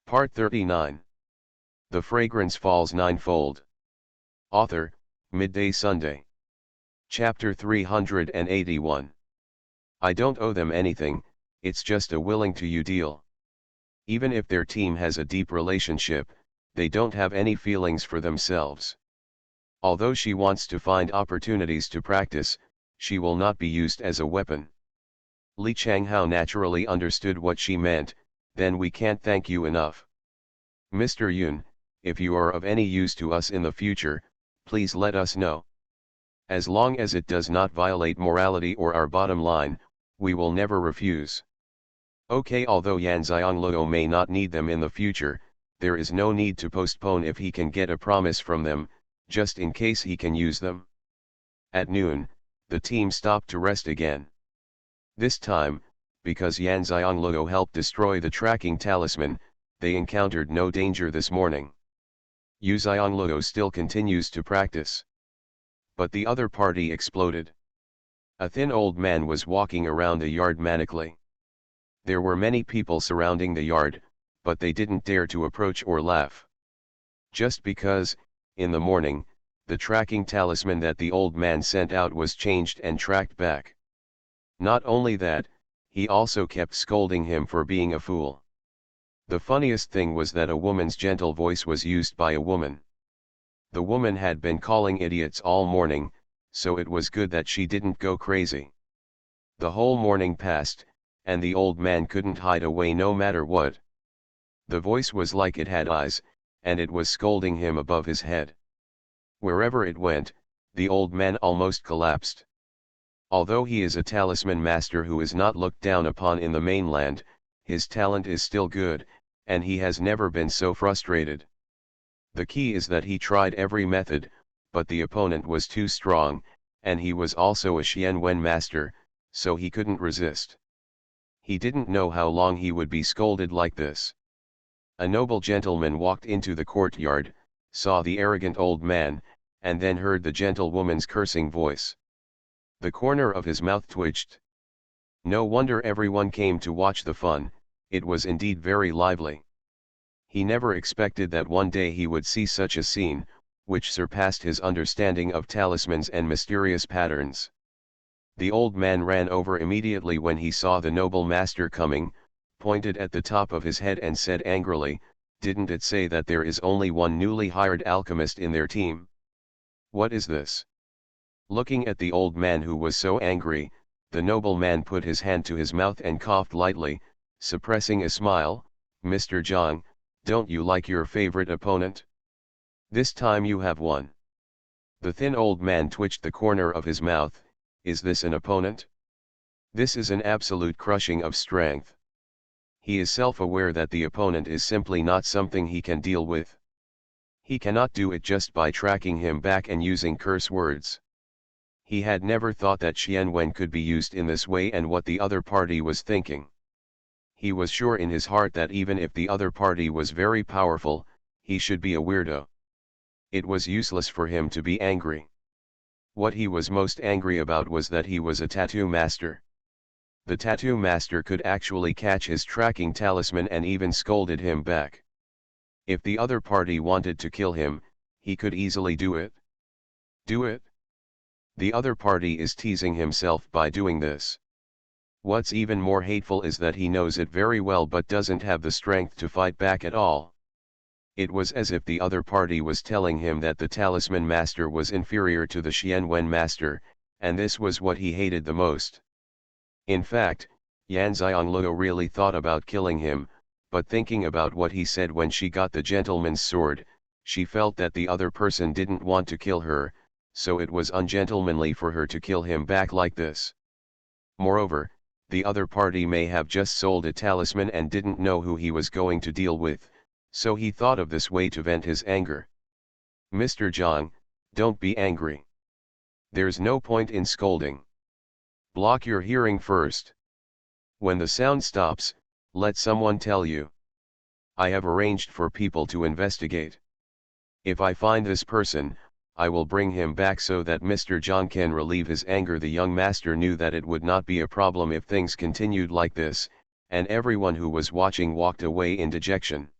Part 39. The Fragrance Falls Ninefold. Author, Midday Sunday. Chapter 381. I don't owe them anything, it's just a willing to you deal. Even if their team has a deep relationship, they don't have any feelings for themselves. Although she wants to find opportunities to practice, she will not be used as a weapon. Li Qianghao naturally understood what she meant. Then we can't thank you enough. Mr. Yun, if you are of any use to us in the future, please let us know. As long as it does not violate morality or our bottom line, we will never refuse. Okay, although Yan Xianglou may not need them in the future, there is no need to postpone if he can get a promise from them, just in case he can use them. At noon, the team stopped to rest again. This time, because Yan Xianglou helped destroy the tracking talisman, they encountered no danger this morning. Yu Xianglou still continues to practice. But the other party exploded. A thin old man was walking around the yard manically. There were many people surrounding the yard, but they didn't dare to approach or laugh. Just because, in the morning, the tracking talisman that the old man sent out was changed and tracked back. Not only that, he also kept scolding him for being a fool. The funniest thing was that a woman's gentle voice was used by a woman. The woman had been calling idiots all morning, so it was good that she didn't go crazy. The whole morning passed, and the old man couldn't hide away no matter what. The voice was like it had eyes, and it was scolding him above his head. Wherever it went, the old man almost collapsed. Although he is a talisman master who is not looked down upon in the mainland, his talent is still good, and he has never been so frustrated. The key is that he tried every method, but the opponent was too strong, and he was also a Xuanhuan master, so he couldn't resist. He didn't know how long he would be scolded like this. A noble gentleman walked into the courtyard, saw the arrogant old man, and then heard the gentlewoman's cursing voice. The corner of his mouth twitched. No wonder everyone came to watch the fun, it was indeed very lively. He never expected that one day he would see such a scene, which surpassed his understanding of talismans and mysterious patterns. The old man ran over immediately when he saw the noble master coming, pointed at the top of his head and said angrily, "Didn't it say that there is only one newly hired alchemist in their team? What is this?" Looking at the old man who was so angry, the noble man put his hand to his mouth and coughed lightly, suppressing a smile. "Mr. Zhang, don't you like your favorite opponent? This time you have won." The thin old man twitched the corner of his mouth. "Is this an opponent? This is an absolute crushing of strength." He is self-aware that the opponent is simply not something he can deal with. He cannot do it just by tracking him back and using curse words. He had never thought that Xuanhuan could be used in this way and what the other party was thinking. He was sure in his heart that even if the other party was very powerful, he should be a weirdo. It was useless for him to be angry. What he was most angry about was that he was a tattoo master. The tattoo master could actually catch his tracking talisman and even scolded him back. If the other party wanted to kill him, he could easily do it. Do it? The other party is teasing himself by doing this. What's even more hateful is that he knows it very well but doesn't have the strength to fight back at all. It was as if the other party was telling him that the talisman master was inferior to the Xuanhuan master, and this was what he hated the most. In fact, Yan Xianglou really thought about killing him, but thinking about what he said when she got the gentleman's sword, she felt that the other person didn't want to kill her, so it was ungentlemanly for her to kill him back like this. Moreover, the other party may have just sold a talisman and didn't know who he was going to deal with, so he thought of this way to vent his anger. "Mr. Zhang, don't be angry. There's no point in scolding. Block your hearing first. When the sound stops, let someone tell you. I have arranged for people to investigate. If I find this person, I will bring him back so that Mr. Zhang can relieve his anger." The young master knew that it would not be a problem if things continued like this, and everyone who was watching walked away in dejection.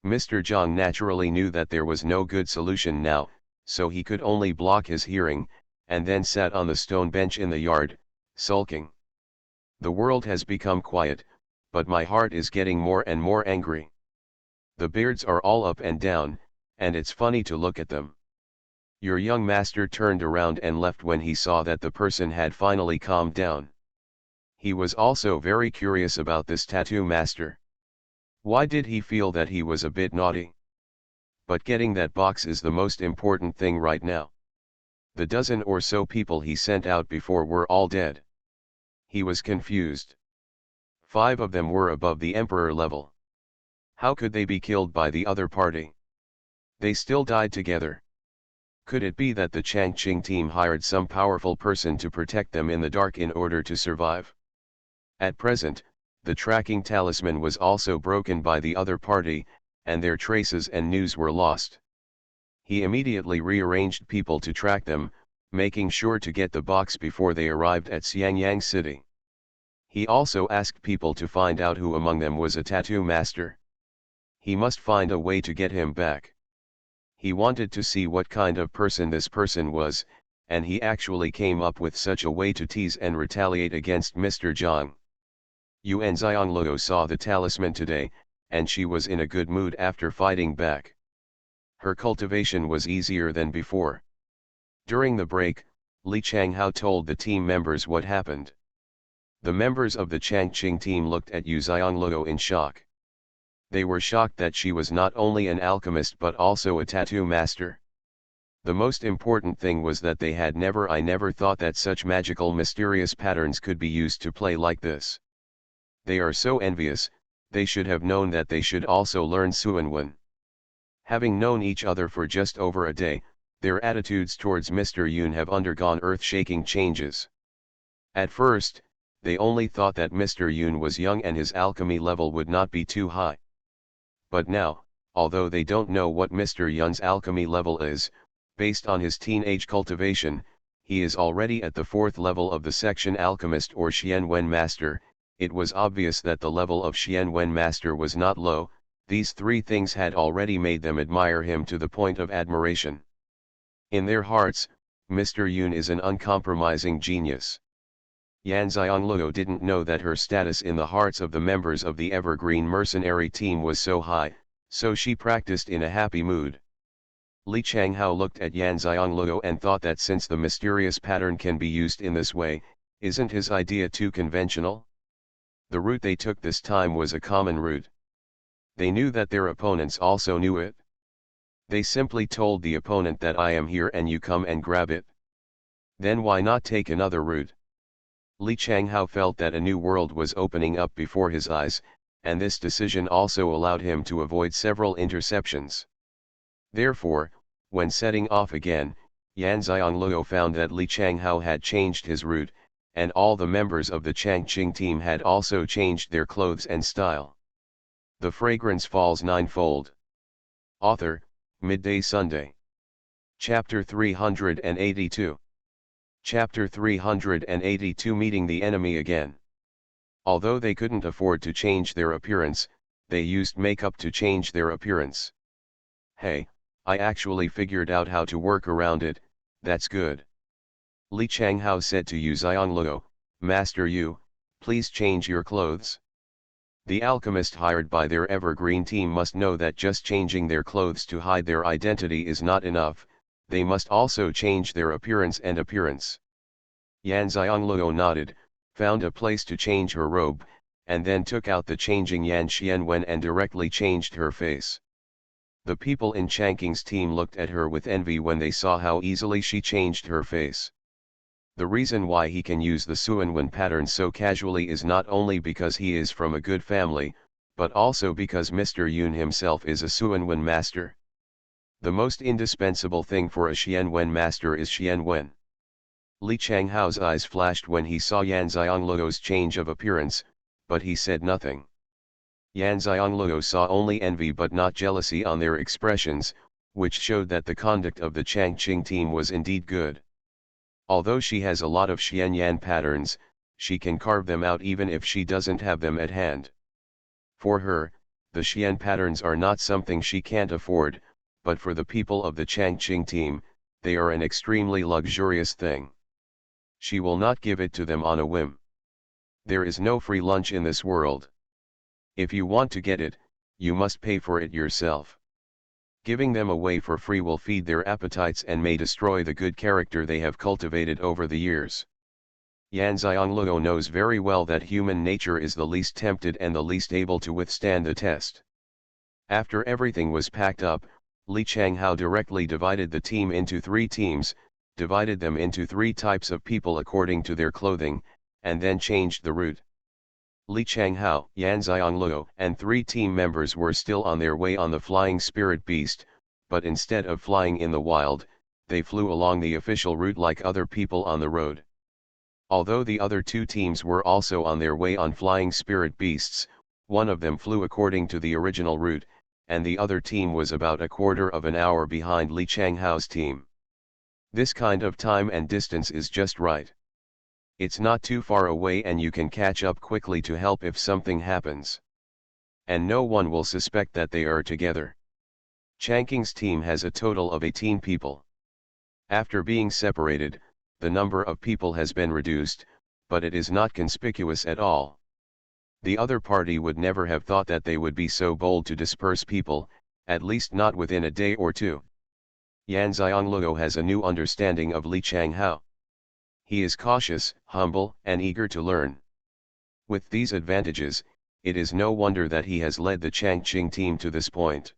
Mr. Zhang naturally knew that there was no good solution now, so he could only block his hearing, and then sat on the stone bench in the yard, sulking. The world has become quiet, but my heart is getting more and more angry. The beards are all up and down, and it's funny to look at them. Your young master turned around and left when he saw that the person had finally calmed down. He was also very curious about this tattoo master. Why did he feel that he was a bit naughty? But getting that box is the most important thing right now. The dozen or so people he sent out before were all dead. He was confused. 5 of them were above the emperor level. How could they be killed by the other party? They still died together. Could it be that the Changqing team hired some powerful person to protect them in the dark in order to survive? At present, the tracking talisman was also broken by the other party, and their traces and news were lost. He immediately rearranged people to track them, making sure to get the box before they arrived at Xiangyang City. He also asked people to find out who among them was a tattoo master. He must find a way to get him back. He wanted to see what kind of person this person was, and he actually came up with such a way to tease and retaliate against Mr. Zhang. Yuan Xianglou saw the talisman today, and she was in a good mood after fighting back. Her cultivation was easier than before. During the break, Li Changhao told the team members what happened. The members of the Changqing team looked at Yu Xianglou in shock. They were shocked that she was not only an alchemist but also a tattoo master. The most important thing was that I never thought that such magical mysterious patterns could be used to play like this. They are so envious, they should have known that they should also learn Xuanhuan. Having known each other for just over a day, their attitudes towards Mr. Yun have undergone earth-shaking changes. At first, they only thought that Mr. Yun was young and his alchemy level would not be too high. But now, although they don't know what Mr. Yun's alchemy level is, based on his teenage cultivation, he is already at the 4th level of the section alchemist or Xuanhuan master. It was obvious that the level of Xuanhuan master was not low. These 3 things had already made them admire him to the point of admiration. In their hearts, Mr. Yun is an uncompromising genius. Yan Xianglou didn't know that her status in the hearts of the members of the Evergreen mercenary team was so high, so she practiced in a happy mood. Li Changhao looked at Yan Xianglou and thought that since the mysterious pattern can be used in this way, isn't his idea too conventional? The route they took this time was a common route. They knew that their opponents also knew it. They simply told the opponent that I am here and you come and grab it. Then why not take another route? Li Changhao felt that a new world was opening up before his eyes, and this decision also allowed him to avoid several interceptions. Therefore, when setting off again, Yan Xianglou found that Li Changhao had changed his route, and all the members of the Changqing team had also changed their clothes and style. The Fragrance Falls Ninefold. Author, Midday Sunday. Chapter 382. Chapter 382 Meeting the Enemy Again. Although they couldn't afford to change their appearance, they used makeup to change their appearance. Hey, I actually figured out how to work around it, that's good. Li Changhao said to Yu Xianglou, Master Yu, please change your clothes. The alchemist hired by their evergreen team must know that just changing their clothes to hide their identity is not enough, they must also change their appearance and appearance. Yan Xianglou nodded, found a place to change her robe, and then took out the changing Yan Xuanhuan and directly changed her face. The people in Changqing's team looked at her with envy when they saw how easily she changed her face. The reason why he can use the Xuanhuan pattern so casually is not only because he is from a good family, but also because Mr. Yun himself is a Xuanhuan master. The most indispensable thing for a Xuanhuan master is Xuanhuan. Li Changhao's eyes flashed when he saw Yan Xianglou's change of appearance, but he said nothing. Yan Xianglou saw only envy but not jealousy on their expressions, which showed that the conduct of the Changqing team was indeed good. Although she has a lot of Xuanyan patterns, she can carve them out even if she doesn't have them at hand. For her, The Xian patterns are not something she can't afford, but for the people of the Changqing team, they are an extremely luxurious thing. She will not give it to them on a whim. There is no free lunch in this world. If you want to get it, you must pay for it yourself. Giving them away for free will feed their appetites and may destroy the good character they have cultivated over the years. Yan Xiangluo knows very well that human nature is the least tempted and the least able to withstand the test. After everything was packed up, Li Changhao directly divided the team into 3 teams, divided them into 3 types of people according to their clothing, and then changed the route. Li Changhao, Yan Xiangluo, and 3 team members were still on their way on the flying spirit beast, but instead of flying in the wild, they flew along the official route like other people on the road. Although the other 2 teams were also on their way on flying spirit beasts, one of them flew according to the original route, and the other team was about a quarter of an hour behind Li Changhao's team. This kind of time and distance is just right. It's not too far away and you can catch up quickly to help if something happens. And no one will suspect that they are together. Changqing's team has a total of 18 people. After being separated, the number of people has been reduced, but it is not conspicuous at all. The other party would never have thought that they would be so bold to disperse people, at least not within a day or 2. Yan Xiangluo has a new understanding of Li Changhao. He is cautious, humble, and eager to learn. With these advantages, it is no wonder that he has led the Changqing team to this point.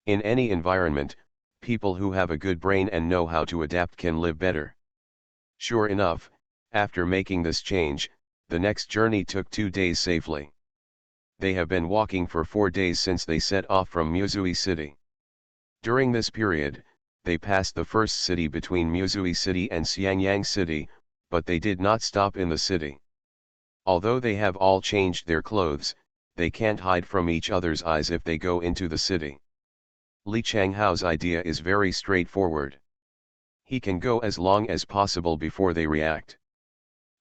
In any environment, people who have a good brain and know how to adapt can live better. Sure enough, after making this change, the next journey took 2 days safely. They have been walking for 4 days since they set off from Muzui City. During this period, they passed the first city between Muzui City and Xiangyang City, but they did not stop in the city. Although they have all changed their clothes, they can't hide from each other's eyes if they go into the city. Li Changhao's idea is very straightforward. He can go as long as possible before they react.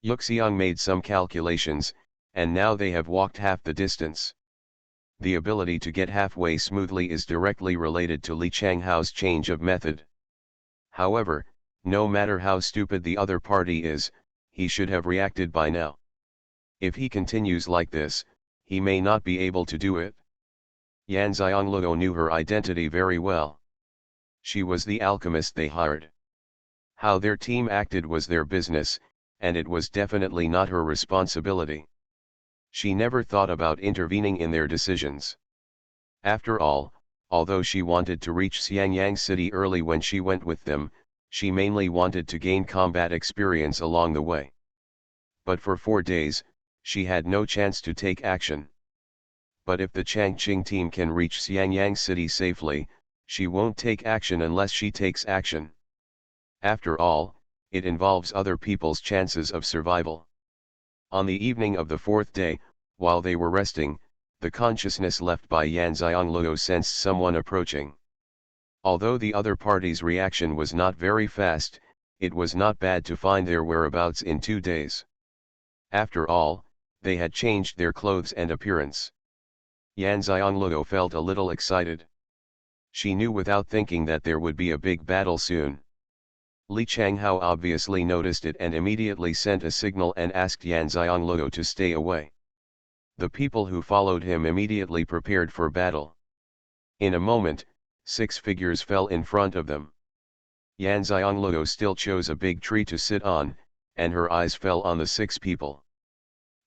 Yuxiang made some calculations, and now they have walked half the distance. The ability to get halfway smoothly is directly related to Li Changhao's change of method. However, no matter how stupid the other party is, he should have reacted by now. If he continues like this, he may not be able to do it. Yan Xiangluo knew her identity very well. She was the alchemist they hired. How their team acted was their business, and it was definitely not her responsibility. She never thought about intervening in their decisions. After all, although she wanted to reach Xiangyang City early when she went with them, she mainly wanted to gain combat experience along the way. But for 4 days, she had no chance to take action. But if the Changqing team can reach Xiangyang City safely, she won't take action unless she takes action. After all, it involves other people's chances of survival. On the evening of the 4th day, while they were resting, the consciousness left by Yan Xiangluo sensed someone approaching. Although the other party's reaction was not very fast, it was not bad to find their whereabouts in 2 days. After all, they had changed their clothes and appearance. Yan Xiangluo felt a little excited. She knew without thinking that there would be a big battle soon. Li Changhao obviously noticed it and immediately sent a signal and asked Yan Xiangluo to stay away. The people who followed him immediately prepared for battle. In a moment, 6 figures fell in front of them. Yan Xiangluo still chose a big tree to sit on, and her eyes fell on the 6 people.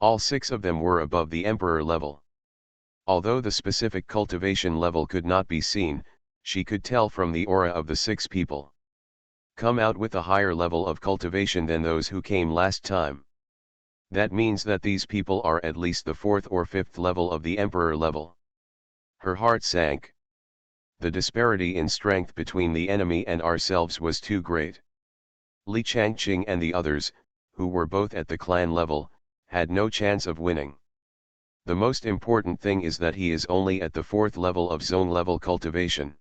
All 6 of them were above the emperor level. Although the specific cultivation level could not be seen, she could tell from the aura of the 6 people. Come out with a higher level of cultivation than those who came last time. That means that these people are at least the 4th or 5th level of the emperor level. Her heart sank. The disparity in strength between the enemy and ourselves was too great. Li Changqing and the others, who were both at the clan level, had no chance of winning. The most important thing is that he is only at the 4th level of zone level cultivation.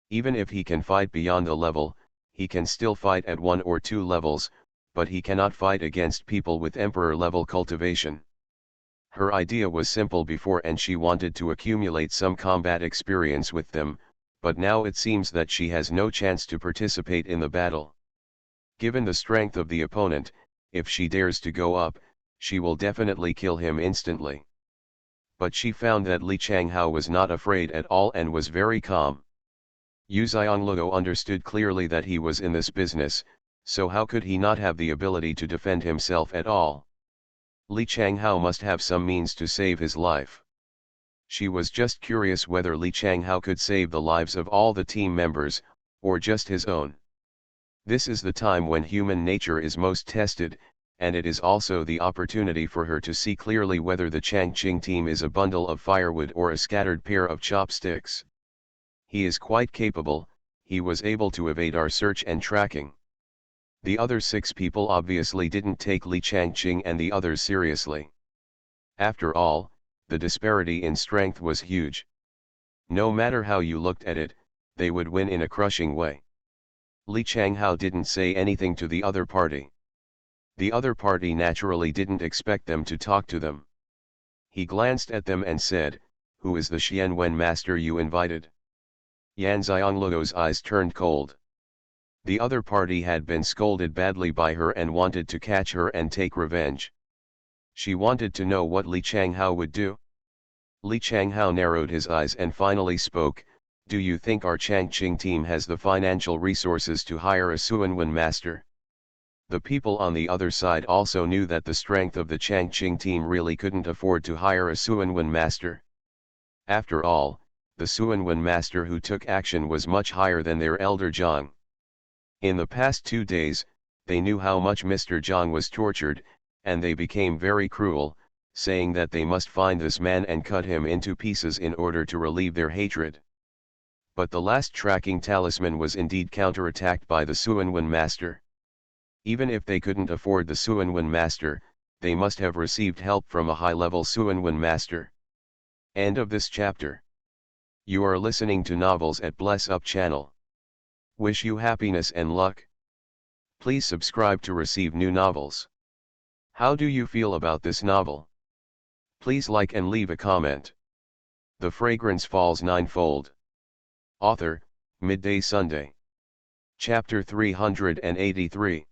Even if he can fight beyond the level, he can still fight at 1 or 2 levels, but he cannot fight against people with emperor level cultivation. Her idea was simple before and she wanted to accumulate some combat experience with them, but now it seems that she has no chance to participate in the battle. Given the strength of the opponent, if she dares to go up, she will definitely kill him instantly. But she found that Li Changhao was not afraid at all and was very calm. Yu Xianluo understood clearly that he was in this business, so how could he not have the ability to defend himself at all? Li Changhao must have some means to save his life. She was just curious whether Li Changhao could save the lives of all the team members, or just his own. This is the time when human nature is most tested, and it is also the opportunity for her to see clearly whether the Changqing team is a bundle of firewood or a scattered pair of chopsticks. He is quite capable, he was able to evade our search and tracking. The other 6 people obviously didn't take Li Changqing and the others seriously. After all, the disparity in strength was huge. No matter how you looked at it, they would win in a crushing way. Li Changhao didn't say anything to the other party. The other party naturally didn't expect them to talk to them. He glanced at them and said, "Who is the Xuanhuan master you invited?" Yan Xiangluo's eyes turned cold. The other party had been scolded badly by her and wanted to catch her and take revenge. She wanted to know what Li Changhao would do. Li Changhao narrowed his eyes and finally spoke, "Do you think our Changqing team has the financial resources to hire a Xuanhuan master?" The people on the other side also knew that the strength of the Changqing team really couldn't afford to hire a Xuanhuan master. After all, the Xuanhuan master who took action was much higher than their elder Zhang. In the past 2 days, they knew how much Mr. Zhang was tortured, and they became very cruel, saying that they must find this man and cut him into pieces in order to relieve their hatred. But the last tracking talisman was indeed counterattacked by the Xuanhuan master. Even if they couldn't afford the Xuanhuan master, they must have received help from a high-level Xuanhuan master. End of this chapter. You are listening to novels at Bless Up channel. Wish you happiness and luck. Please subscribe to receive new novels. How do you feel about this novel? Please like and leave a comment. The Fragrance Falls Ninefold. Author, Midday Sunday. Chapter 383.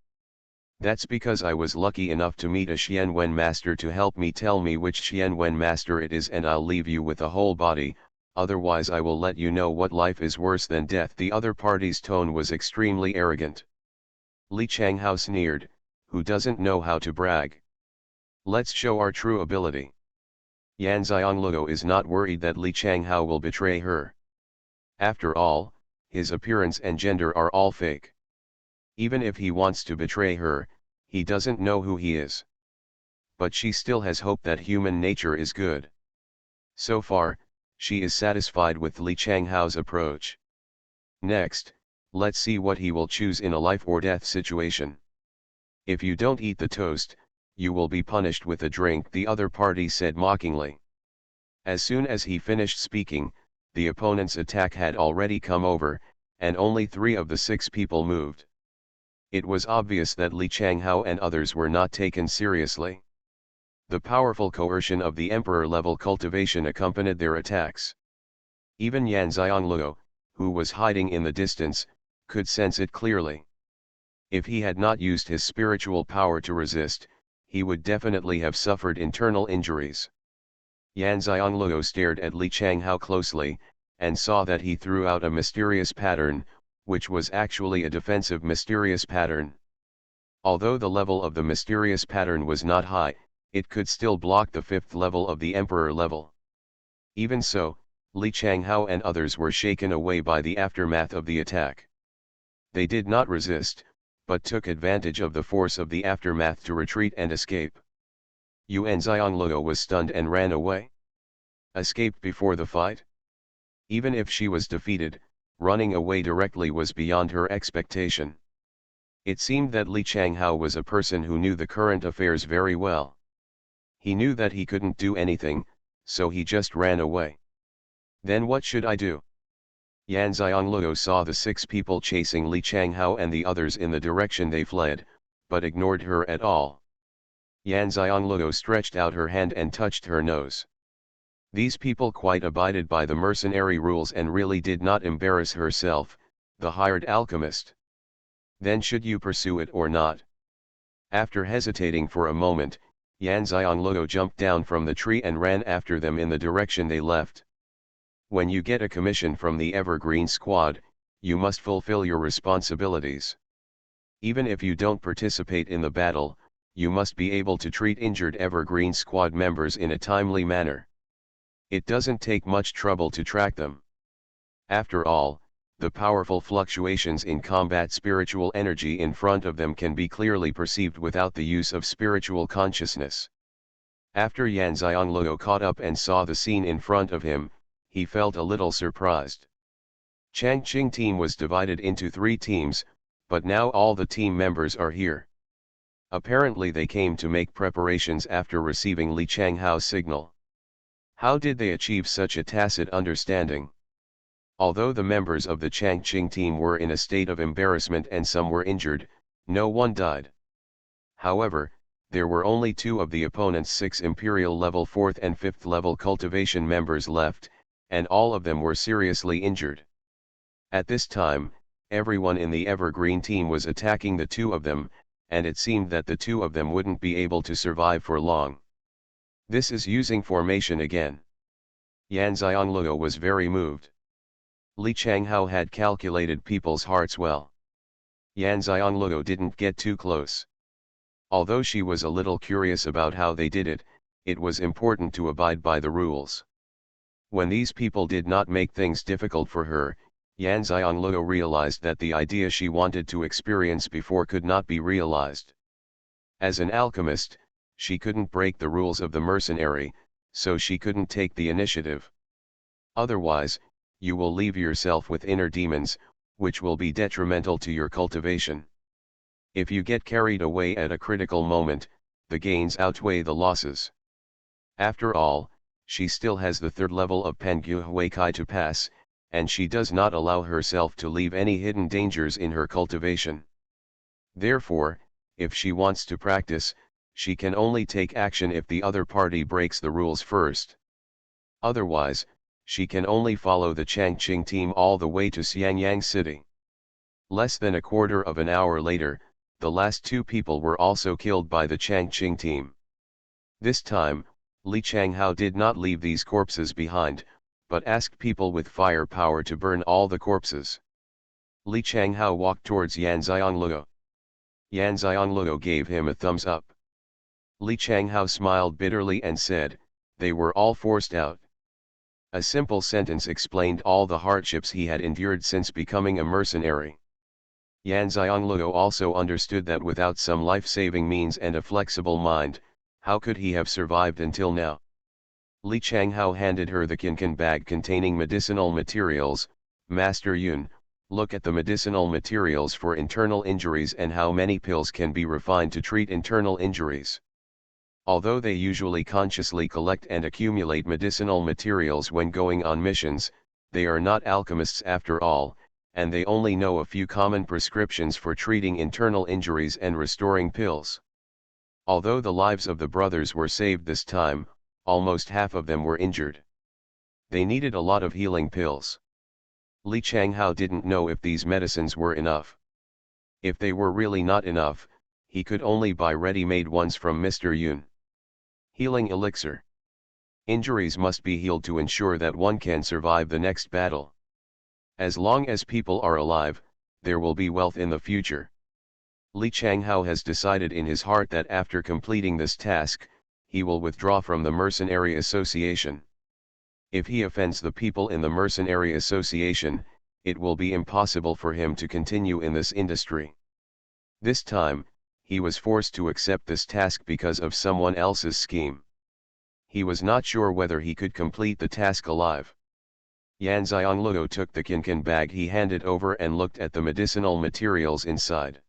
That's because I was lucky enough to meet a Xuanhuan master to help me tell me which Xuanhuan master it is, and I'll leave you with a whole body, otherwise I will let you know what life is worse than death. The other party's tone was extremely arrogant. Li Changhao sneered, "Who doesn't know how to brag? Let's show our true ability." Yan Xiangluo is not worried that Li Changhao will betray her. After all, his appearance and gender are all fake. Even if he wants to betray her, he doesn't know who he is. But she still has hope that human nature is good. So far, she is satisfied with Li Changhao's approach. Next, let's see what he will choose in a life or death situation. "If you don't eat the toast, you will be punished with a drink," the other party said mockingly. As soon as he finished speaking, the opponent's attack had already come over, and only 3 of the 6 people moved. It was obvious that Li Changhao and others were not taken seriously. The powerful coercion of the emperor-level cultivation accompanied their attacks. Even Yan Xiangluo, who was hiding in the distance, could sense it clearly. If he had not used his spiritual power to resist, he would definitely have suffered internal injuries. Yan Xiangluo stared at Li Changhao closely, and saw that he threw out a mysterious pattern, which was actually a defensive mysterious pattern. Although the level of the mysterious pattern was not high, it could still block the 5th level of the Emperor level. Even so, Li Changhao and others were shaken away by the aftermath of the attack. They did not resist, but took advantage of the force of the aftermath to retreat and escape. Yuan Xiangluo was stunned and ran away. Escaped before the fight? Even if she was defeated, running away directly was beyond her expectation. It seemed that Li Changhao was a person who knew the current affairs very well. He knew that he couldn't do anything, so he just ran away. Then what should I do? Yan Xiangluo saw the 6 people chasing Li Changhao and the others in the direction they fled, but ignored her at all. Yan Xianglego stretched out her hand and touched her nose. These people quite abided by the mercenary rules and really did not embarrass herself, the hired alchemist. Then should you pursue it or not? After hesitating for a moment, Yan Xianglego jumped down from the tree and ran after them in the direction they left. When you get a commission from the Evergreen Squad, you must fulfill your responsibilities. Even if you don't participate in the battle, you must be able to treat injured Evergreen Squad members in a timely manner. It doesn't take much trouble to track them. After all, the powerful fluctuations in combat spiritual energy in front of them can be clearly perceived without the use of spiritual consciousness. After Yan Xianglego caught up and saw the scene in front of him, he felt a little surprised. Changqing team was divided into 3 teams, but now all the team members are here. Apparently they came to make preparations after receiving Li Changhao's signal. How did they achieve such a tacit understanding? Although the members of the Changqing team were in a state of embarrassment and some were injured, no one died. However, there were only 2 of the opponent's 6 Imperial level 4th and 5th level cultivation members left, and all of them were seriously injured. At this time, everyone in the Evergreen team was attacking the 2 of them, and it seemed that the 2 of them wouldn't be able to survive for long. This is using formation again. Yan Xianglego was very moved. Li Changhao had calculated people's hearts well. Yan Xianglego didn't get too close. Although she was a little curious about how they did it, it was important to abide by the rules. When these people did not make things difficult for her, Yan Xianglego realized that the idea she wanted to experience before could not be realized. As an alchemist, she couldn't break the rules of the mercenary, so she couldn't take the initiative. Otherwise, you will leave yourself with inner demons, which will be detrimental to your cultivation. If you get carried away at a critical moment, the gains outweigh the losses. After all, she still has the 3rd level of Pangu Huikai to pass, and she does not allow herself to leave any hidden dangers in her cultivation. Therefore, if she wants to practice, she can only take action if the other party breaks the rules first. Otherwise, she can only follow the Changqing team all the way to Xiangyang City. Less than a quarter of an hour later, the last 2 people were also killed by the Changqing team. This time, Li Changhao did not leave these corpses behind, but asked people with firepower to burn all the corpses. Li Changhao walked towards Yan Xianglego. Yan Xianglego gave him a thumbs up. Li Changhao smiled bitterly and said, "They were all forced out." A simple sentence explained all the hardships he had endured since becoming a mercenary. Yan Xianglego also understood that without some life-saving means and a flexible mind, how could he have survived until now? Li Changhao handed her the kinkan bag containing medicinal materials. "Master Yun, look at the medicinal materials for internal injuries and how many pills can be refined to treat internal injuries." Although they usually consciously collect and accumulate medicinal materials when going on missions, they are not alchemists after all, and they only know a few common prescriptions for treating internal injuries and restoring pills. Although the lives of the brothers were saved this time, almost half of them were injured. They needed a lot of healing pills. Li Changhao didn't know if these medicines were enough. If they were really not enough, he could only buy ready-made ones from Mr. Yun. Healing elixir. Injuries must be healed to ensure that one can survive the next battle. As long as people are alive, there will be wealth in the future. Li Changhao has decided in his heart that after completing this task, he will withdraw from the mercenary association. If he offends the people in the mercenary association, it will be impossible for him to continue in this industry. This time, he was forced to accept this task because of someone else's scheme. He was not sure whether he could complete the task alive. Yan Xianglego took the kinkan bag he handed over and looked at the medicinal materials inside.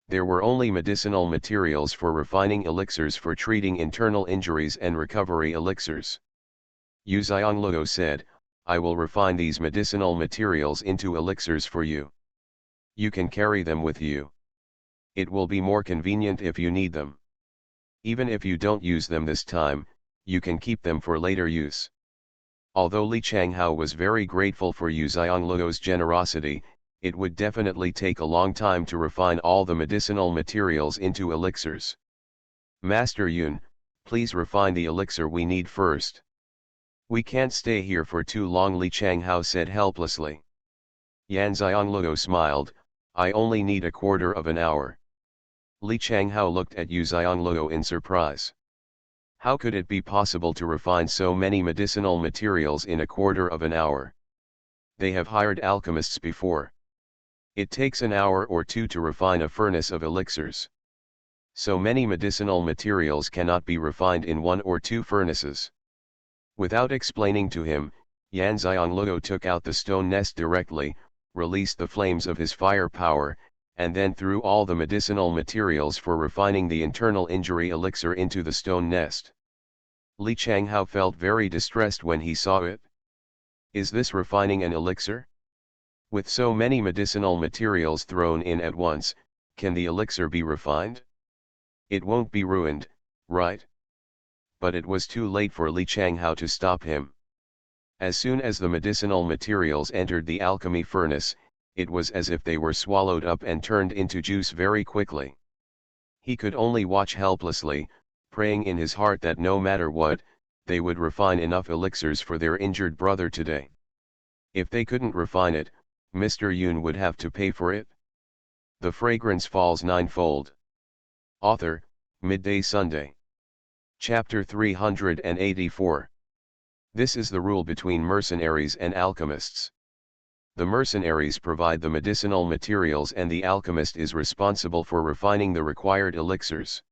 There were only medicinal materials for refining elixirs for treating internal injuries and recovery elixirs. Yu Xianglego said, "I will refine these medicinal materials into elixirs for you. You can carry them with you. It will be more convenient if you need them." Even if you don't use them this time, you can keep them for later use. Although Li Changhao was very grateful for Yu Xiongluo's generosity, it would definitely take a long time to refine all the medicinal materials into elixirs. Master Yun, please refine the elixir we need first. We can't stay here for too long, Li Changhao said helplessly. Yan Xiongluo smiled, I only need a quarter of an hour. Li Changhao looked at Yu Xiongluo in surprise. How could it be possible to refine so many medicinal materials in a quarter of an hour? They have hired alchemists before. It takes an hour or two to refine a furnace of elixirs. So many medicinal materials cannot be refined in 1 or 2 furnaces. Without explaining to him, Yan Xiongluo took out the stone nest directly, released the flames of his fire power, and then threw all the medicinal materials for refining the internal injury elixir into the stone nest. Li Changhao felt very distressed when he saw it. Is this refining an elixir? With so many medicinal materials thrown in at once, can the elixir be refined? It won't be ruined, right? But it was too late for Li Changhao to stop him. As soon as the medicinal materials entered the alchemy furnace, it was as if they were swallowed up and turned into juice very quickly. He could only watch helplessly, praying in his heart that no matter what, they would refine enough elixirs for their injured brother today. If they couldn't refine it, Mr. Yun would have to pay for it. The Fragrance Falls Ninefold. Author, Midday Sunday. Chapter 384. This is the rule between mercenaries and alchemists. The mercenaries provide the medicinal materials and the alchemist is responsible for refining the required elixirs.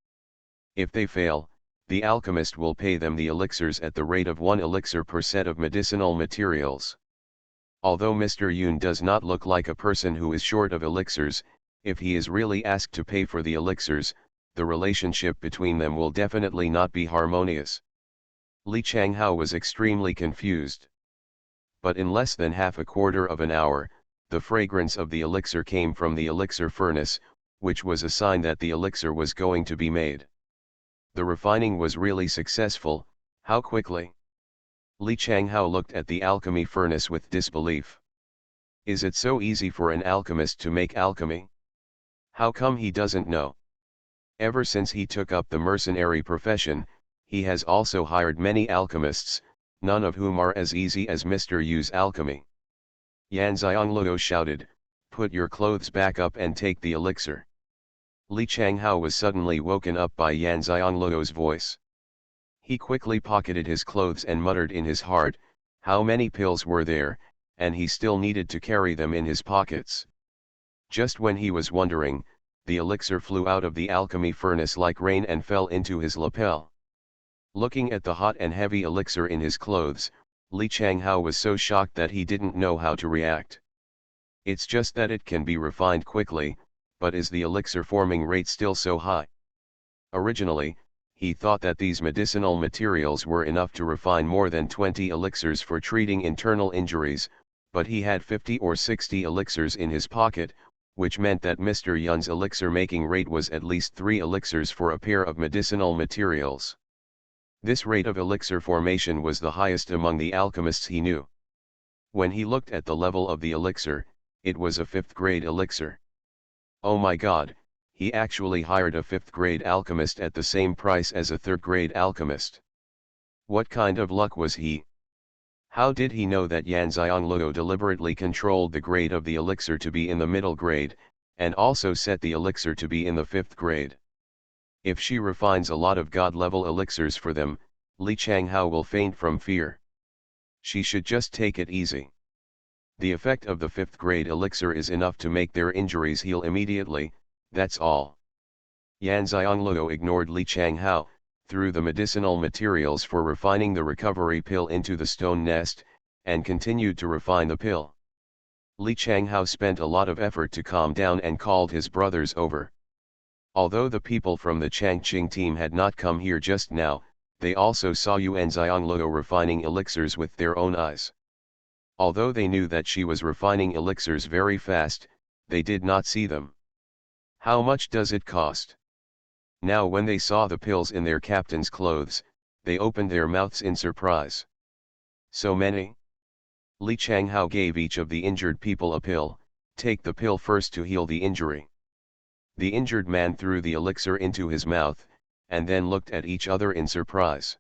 If they fail, the alchemist will pay them the elixirs at the rate of 1 elixir per set of medicinal materials. Although Mr. Yun does not look like a person who is short of elixirs, if he is really asked to pay for the elixirs, the relationship between them will definitely not be harmonious. Li Changhao was extremely confused. But in less than half a quarter of an hour, the fragrance of the elixir came from the elixir furnace, which was a sign that the elixir was going to be made. The refining was really successful. How quickly? Li Changhao looked at the alchemy furnace with disbelief. Is it so easy for an alchemist to make alchemy? How come he doesn't know? Ever since he took up the mercenary profession, he has also hired many alchemists, none of whom are as easy as Mr. Yu's alchemy. Yan Xiongluo shouted, put your clothes back up and take the elixir. Li Changhao was suddenly woken up by Yan Xiongluo's voice. He quickly pocketed his clothes and muttered in his heart, how many pills were there, and he still needed to carry them in his pockets. Just when he was wondering, the elixir flew out of the alchemy furnace like rain and fell into his lapel. Looking at the hot and heavy elixir in his clothes, Li Changhao was so shocked that he didn't know how to react. It's just that it can be refined quickly, but is the elixir forming rate still so high? Originally, he thought that these medicinal materials were enough to refine more than 20 elixirs for treating internal injuries, but he had 50 or 60 elixirs in his pocket, which meant that Mr. Yun's elixir making rate was at least 3 elixirs for a pair of medicinal materials. This rate of elixir formation was the highest among the alchemists he knew. When he looked at the level of the elixir, it was a 5th grade elixir. Oh my god, he actually hired a 5th grade alchemist at the same price as a 3rd grade alchemist. What kind of luck was he? How did he know that Yan Xiongluo deliberately controlled the grade of the elixir to be in the middle grade, and also set the elixir to be in the 5th grade? If she refines a lot of god-level elixirs for them, Li Changhao will faint from fear. She should just take it easy. The effect of the 5th grade elixir is enough to make their injuries heal immediately, that's all. Yan Xiongluo ignored Li Changhao, threw the medicinal materials for refining the recovery pill into the stone nest, and continued to refine the pill. Li Changhao spent a lot of effort to calm down and called his brothers over. Although the people from the Changqing team had not come here just now, they also saw Yuan Xiongluo refining elixirs with their own eyes. Although they knew that she was refining elixirs very fast, they did not see them. How much does it cost? Now when they saw the pills in their captain's clothes, they opened their mouths in surprise. So many? Li Changhao gave each of the injured people a pill. Take the pill first to heal the injury. The injured man threw the elixir into his mouth, and then looked at each other in surprise.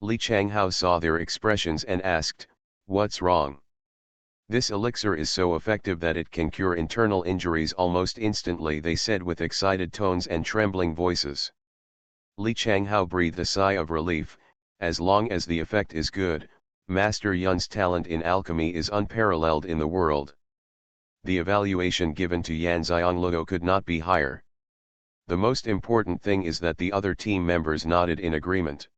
Li Changhao saw their expressions and asked, "What's wrong?" "This elixir is so effective that it can cure internal injuries almost instantly," they said with excited tones and trembling voices. Li Changhao breathed a sigh of relief. As long as the effect is good, Master Yun's talent in alchemy is unparalleled in the world. The evaluation given to Yan Xianglou could not be higher. The most important thing is that the other team members nodded in agreement.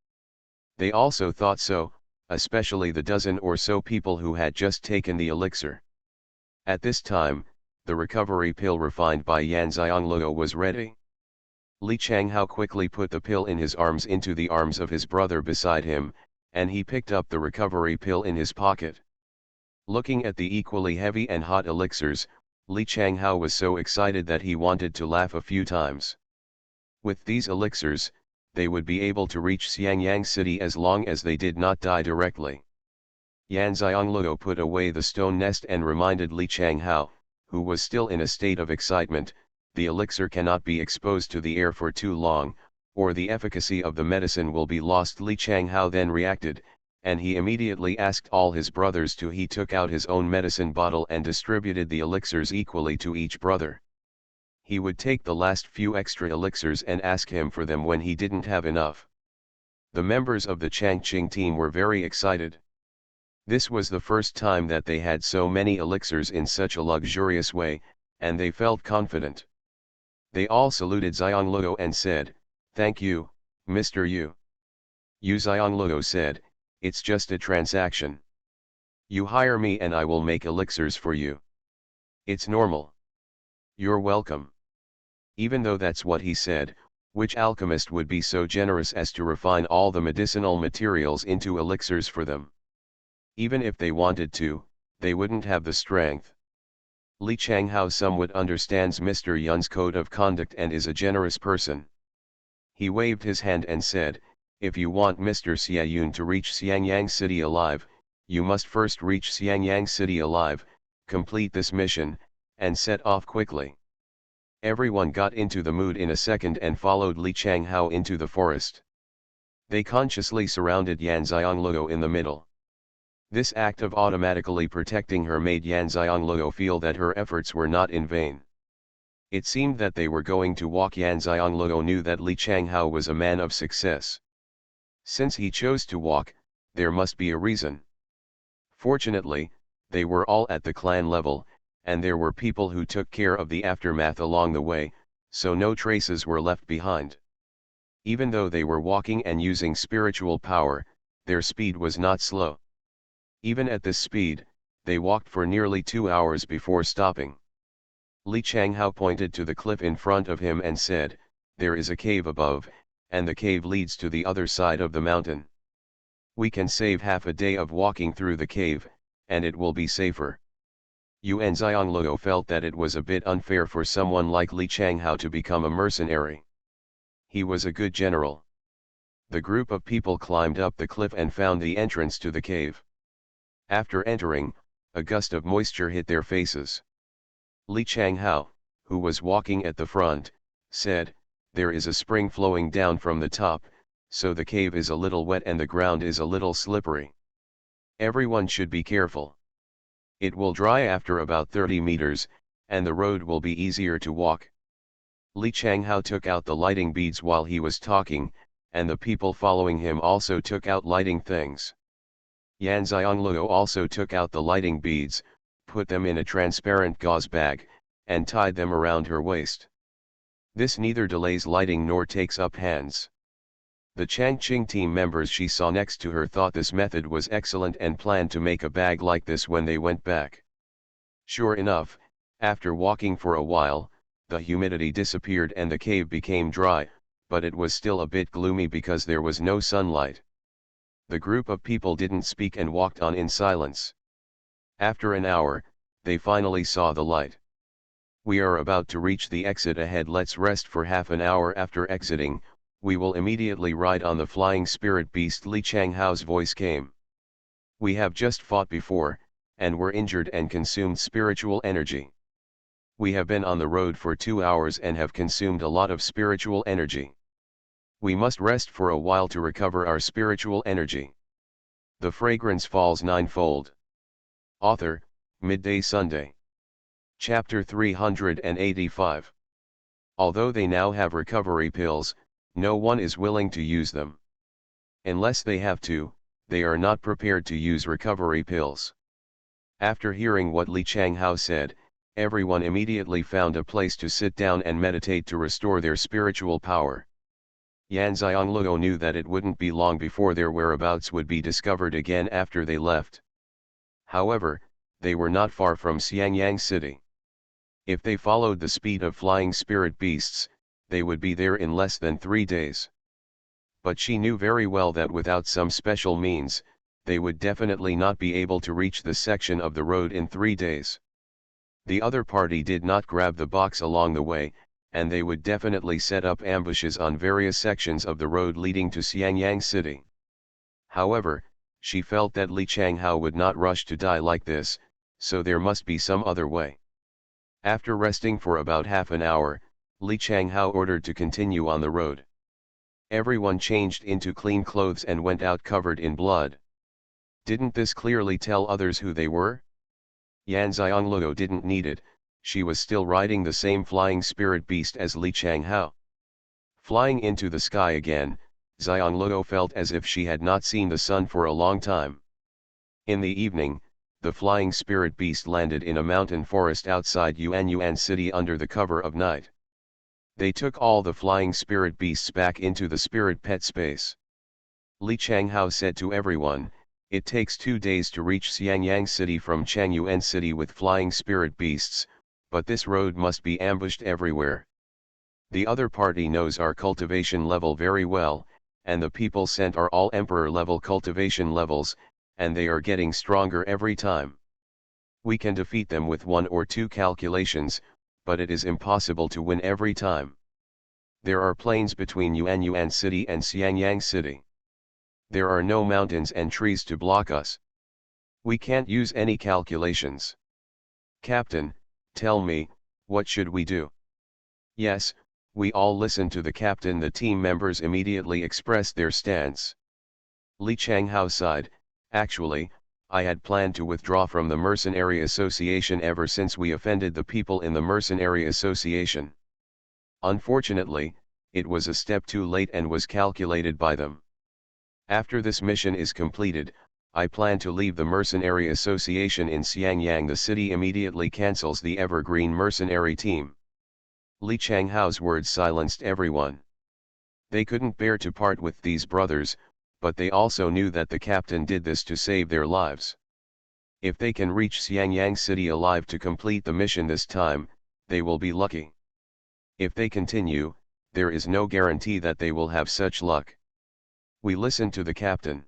They also thought so, especially the dozen or so people who had just taken the elixir. At this time, the recovery pill refined by Yan Xianglou was ready. Li Changhao quickly put the pill in his arms into the arms of his brother beside him, and he picked up the recovery pill in his pocket. Looking at the equally heavy and hot elixirs, Li Changhao was so excited that he wanted to laugh a few times. With these elixirs, they would be able to reach Xiangyang city as long as they did not die directly. Yan Xianglou put away the stone nest and reminded Li Changhao, who was still in a state of excitement, the elixir cannot be exposed to the air for too long, or the efficacy of the medicine will be lost. Li Changhao then reacted, and he immediately asked all his brothers to. He took out his own medicine bottle and distributed the elixirs equally to each brother. He would take the last few extra elixirs and ask him for them when he didn't have enough. The members of the Changqing team were very excited. This was the first time that they had so many elixirs in such a luxurious way, and they felt confident. They all saluted Xianglou and said, "Thank you, Mr. Yu." Yu Xianglou said, "It's just a transaction. You hire me and I will make elixirs for you. It's normal. You're welcome." Even though that's what he said, which alchemist would be so generous as to refine all the medicinal materials into elixirs for them? Even if they wanted to, they wouldn't have the strength. Li Changhao somewhat understands Mr. Yun's code of conduct and is a generous person. He waved his hand and said, "If you want Mr. Xia Yun to reach Xiangyang city alive, you must first reach Xiangyang city alive, complete this mission, and set off quickly." Everyone got into the mood in a second and followed Li Changhao into the forest. They consciously surrounded Yan Xianglou in the middle. This act of automatically protecting her made Yan Xianglou feel that her efforts were not in vain. It seemed that they were going to walk. Yan Xianglou knew that Li Changhao was a man of success. Since he chose to walk, there must be a reason. Fortunately, they were all at the clan level, and there were people who took care of the aftermath along the way, so no traces were left behind. Even though they were walking and using spiritual power, their speed was not slow. Even at this speed, they walked for nearly 2 hours before stopping. Li Changhao pointed to the cliff in front of him and said, "There is a cave above, and the cave leads to the other side of the mountain. We can save half a day of walking through the cave, and it will be safer." Yuan Xianglou felt that it was a bit unfair for someone like Li Changhao to become a mercenary. He was a good general. The group of people climbed up the cliff and found the entrance to the cave. After entering, a gust of moisture hit their faces. Li Changhao, who was walking at the front, said, "There is a spring flowing down from the top, so the cave is a little wet and the ground is a little slippery. Everyone should be careful. It will dry after about 30 meters, and the road will be easier to walk." Li Changhao took out the lighting beads while he was talking, and the people following him also took out lighting things. Yan Xianglou also took out the lighting beads, put them in a transparent gauze bag, and tied them around her waist. This neither delays lighting nor takes up hands. The Changqing team members she saw next to her thought this method was excellent and planned to make a bag like this when they went back. Sure enough, after walking for a while, the humidity disappeared and the cave became dry, but it was still a bit gloomy because there was no sunlight. The group of people didn't speak and walked on in silence. After an hour, they finally saw the light. We are about to reach the exit ahead. Let's rest for half an hour. After exiting, we will immediately ride on the flying spirit beast. Li Changhao's voice came. We have just fought before, and were injured and consumed spiritual energy. We have been on the road for 2 hours and have consumed a lot of spiritual energy. We must rest for a while to recover our spiritual energy. The Fragrance Falls Ninefold. Author, Midday Sunday. Chapter 385. Although they now have recovery pills, no one is willing to use them. Unless they have to, they are not prepared to use recovery pills. After hearing what Li Changhao said, everyone immediately found a place to sit down and meditate to restore their spiritual power. Yan Xianluo knew that it wouldn't be long before their whereabouts would be discovered again after they left. However, they were not far from Xiangyang City. If they followed the speed of flying spirit beasts, they would be there in less than 3 days. But she knew very well that without some special means, they would definitely not be able to reach the section of the road in 3 days. The other party did not grab the box along the way, and they would definitely set up ambushes on various sections of the road leading to Xiangyang City. However, she felt that Li Changhao would not rush to die like this, so there must be some other way. After resting for about half an hour, Li Changhao ordered to continue on the road. Everyone changed into clean clothes and went out covered in blood. Didn't this clearly tell others who they were? Yan Xianluo didn't need it. She was still riding the same flying spirit beast as Li Changhao. Flying into the sky again, Xianluo felt as if she had not seen the sun for a long time. In the evening, the flying spirit beast landed in a mountain forest outside Xuanhuan City under the cover of night. They took all the flying spirit beasts back into the spirit pet space. Li Changhao said to everyone, "It takes 2 days to reach Xiangyang City from Changyuan City with flying spirit beasts, but this road must be ambushed everywhere. The other party knows our cultivation level very well, and the people sent are all emperor level cultivation levels, and they are getting stronger every time. We can defeat them with 1 or 2 calculations, but it is impossible to win every time. There are plains between Xuanhuan City and Xiangyang City. There are no mountains and trees to block us. We can't use any calculations. Captain, tell me, what should we do?" Yes, we all listened to the captain. The team members immediately expressed their stance. Li Changhao sighed, "Actually, I had planned to withdraw from the Mercenary Association ever since we offended the people in the Mercenary Association. Unfortunately, it was a step too late and was calculated by them. After this mission is completed, I plan to leave the Mercenary Association in Xiangyang. The city immediately cancels the Evergreen Mercenary team." Li Changhao's words silenced everyone. They couldn't bear to part with these brothers, but they also knew that the captain did this to save their lives. If they can reach Xiangyang City alive to complete the mission this time, they will be lucky. If they continue, there is no guarantee that they will have such luck. We listen to the captain.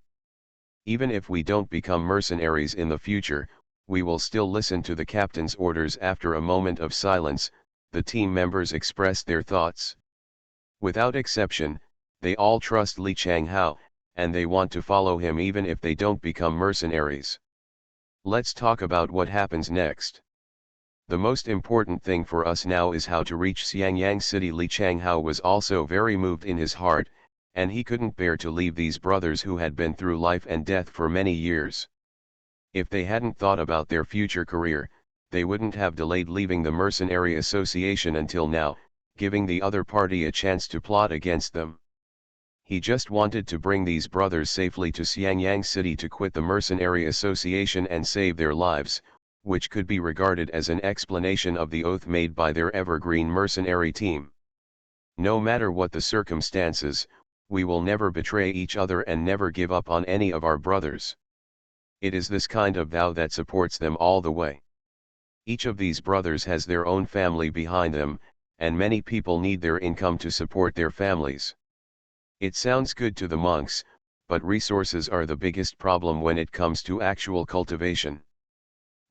Even if we don't become mercenaries in the future, we will still listen to the captain's orders. After a moment of silence, the team members expressed their thoughts. Without exception, they all trust Li Changhao, and they want to follow him even if they don't become mercenaries. Let's talk about what happens next. The most important thing for us now is how to reach Xiangyang City. Li Changhao was also very moved in his heart, and he couldn't bear to leave these brothers who had been through life and death for many years. If they hadn't thought about their future career, they wouldn't have delayed leaving the Mercenary Association until now, giving the other party a chance to plot against them. He just wanted to bring these brothers safely to Xiangyang City to quit the Mercenary Association and save their lives, which could be regarded as an explanation of the oath made by their Evergreen Mercenary team. No matter what the circumstances, we will never betray each other and never give up on any of our brothers. It is this kind of vow that supports them all the way. Each of these brothers has their own family behind them, and many people need their income to support their families. It sounds good to the monks, but resources are the biggest problem when it comes to actual cultivation.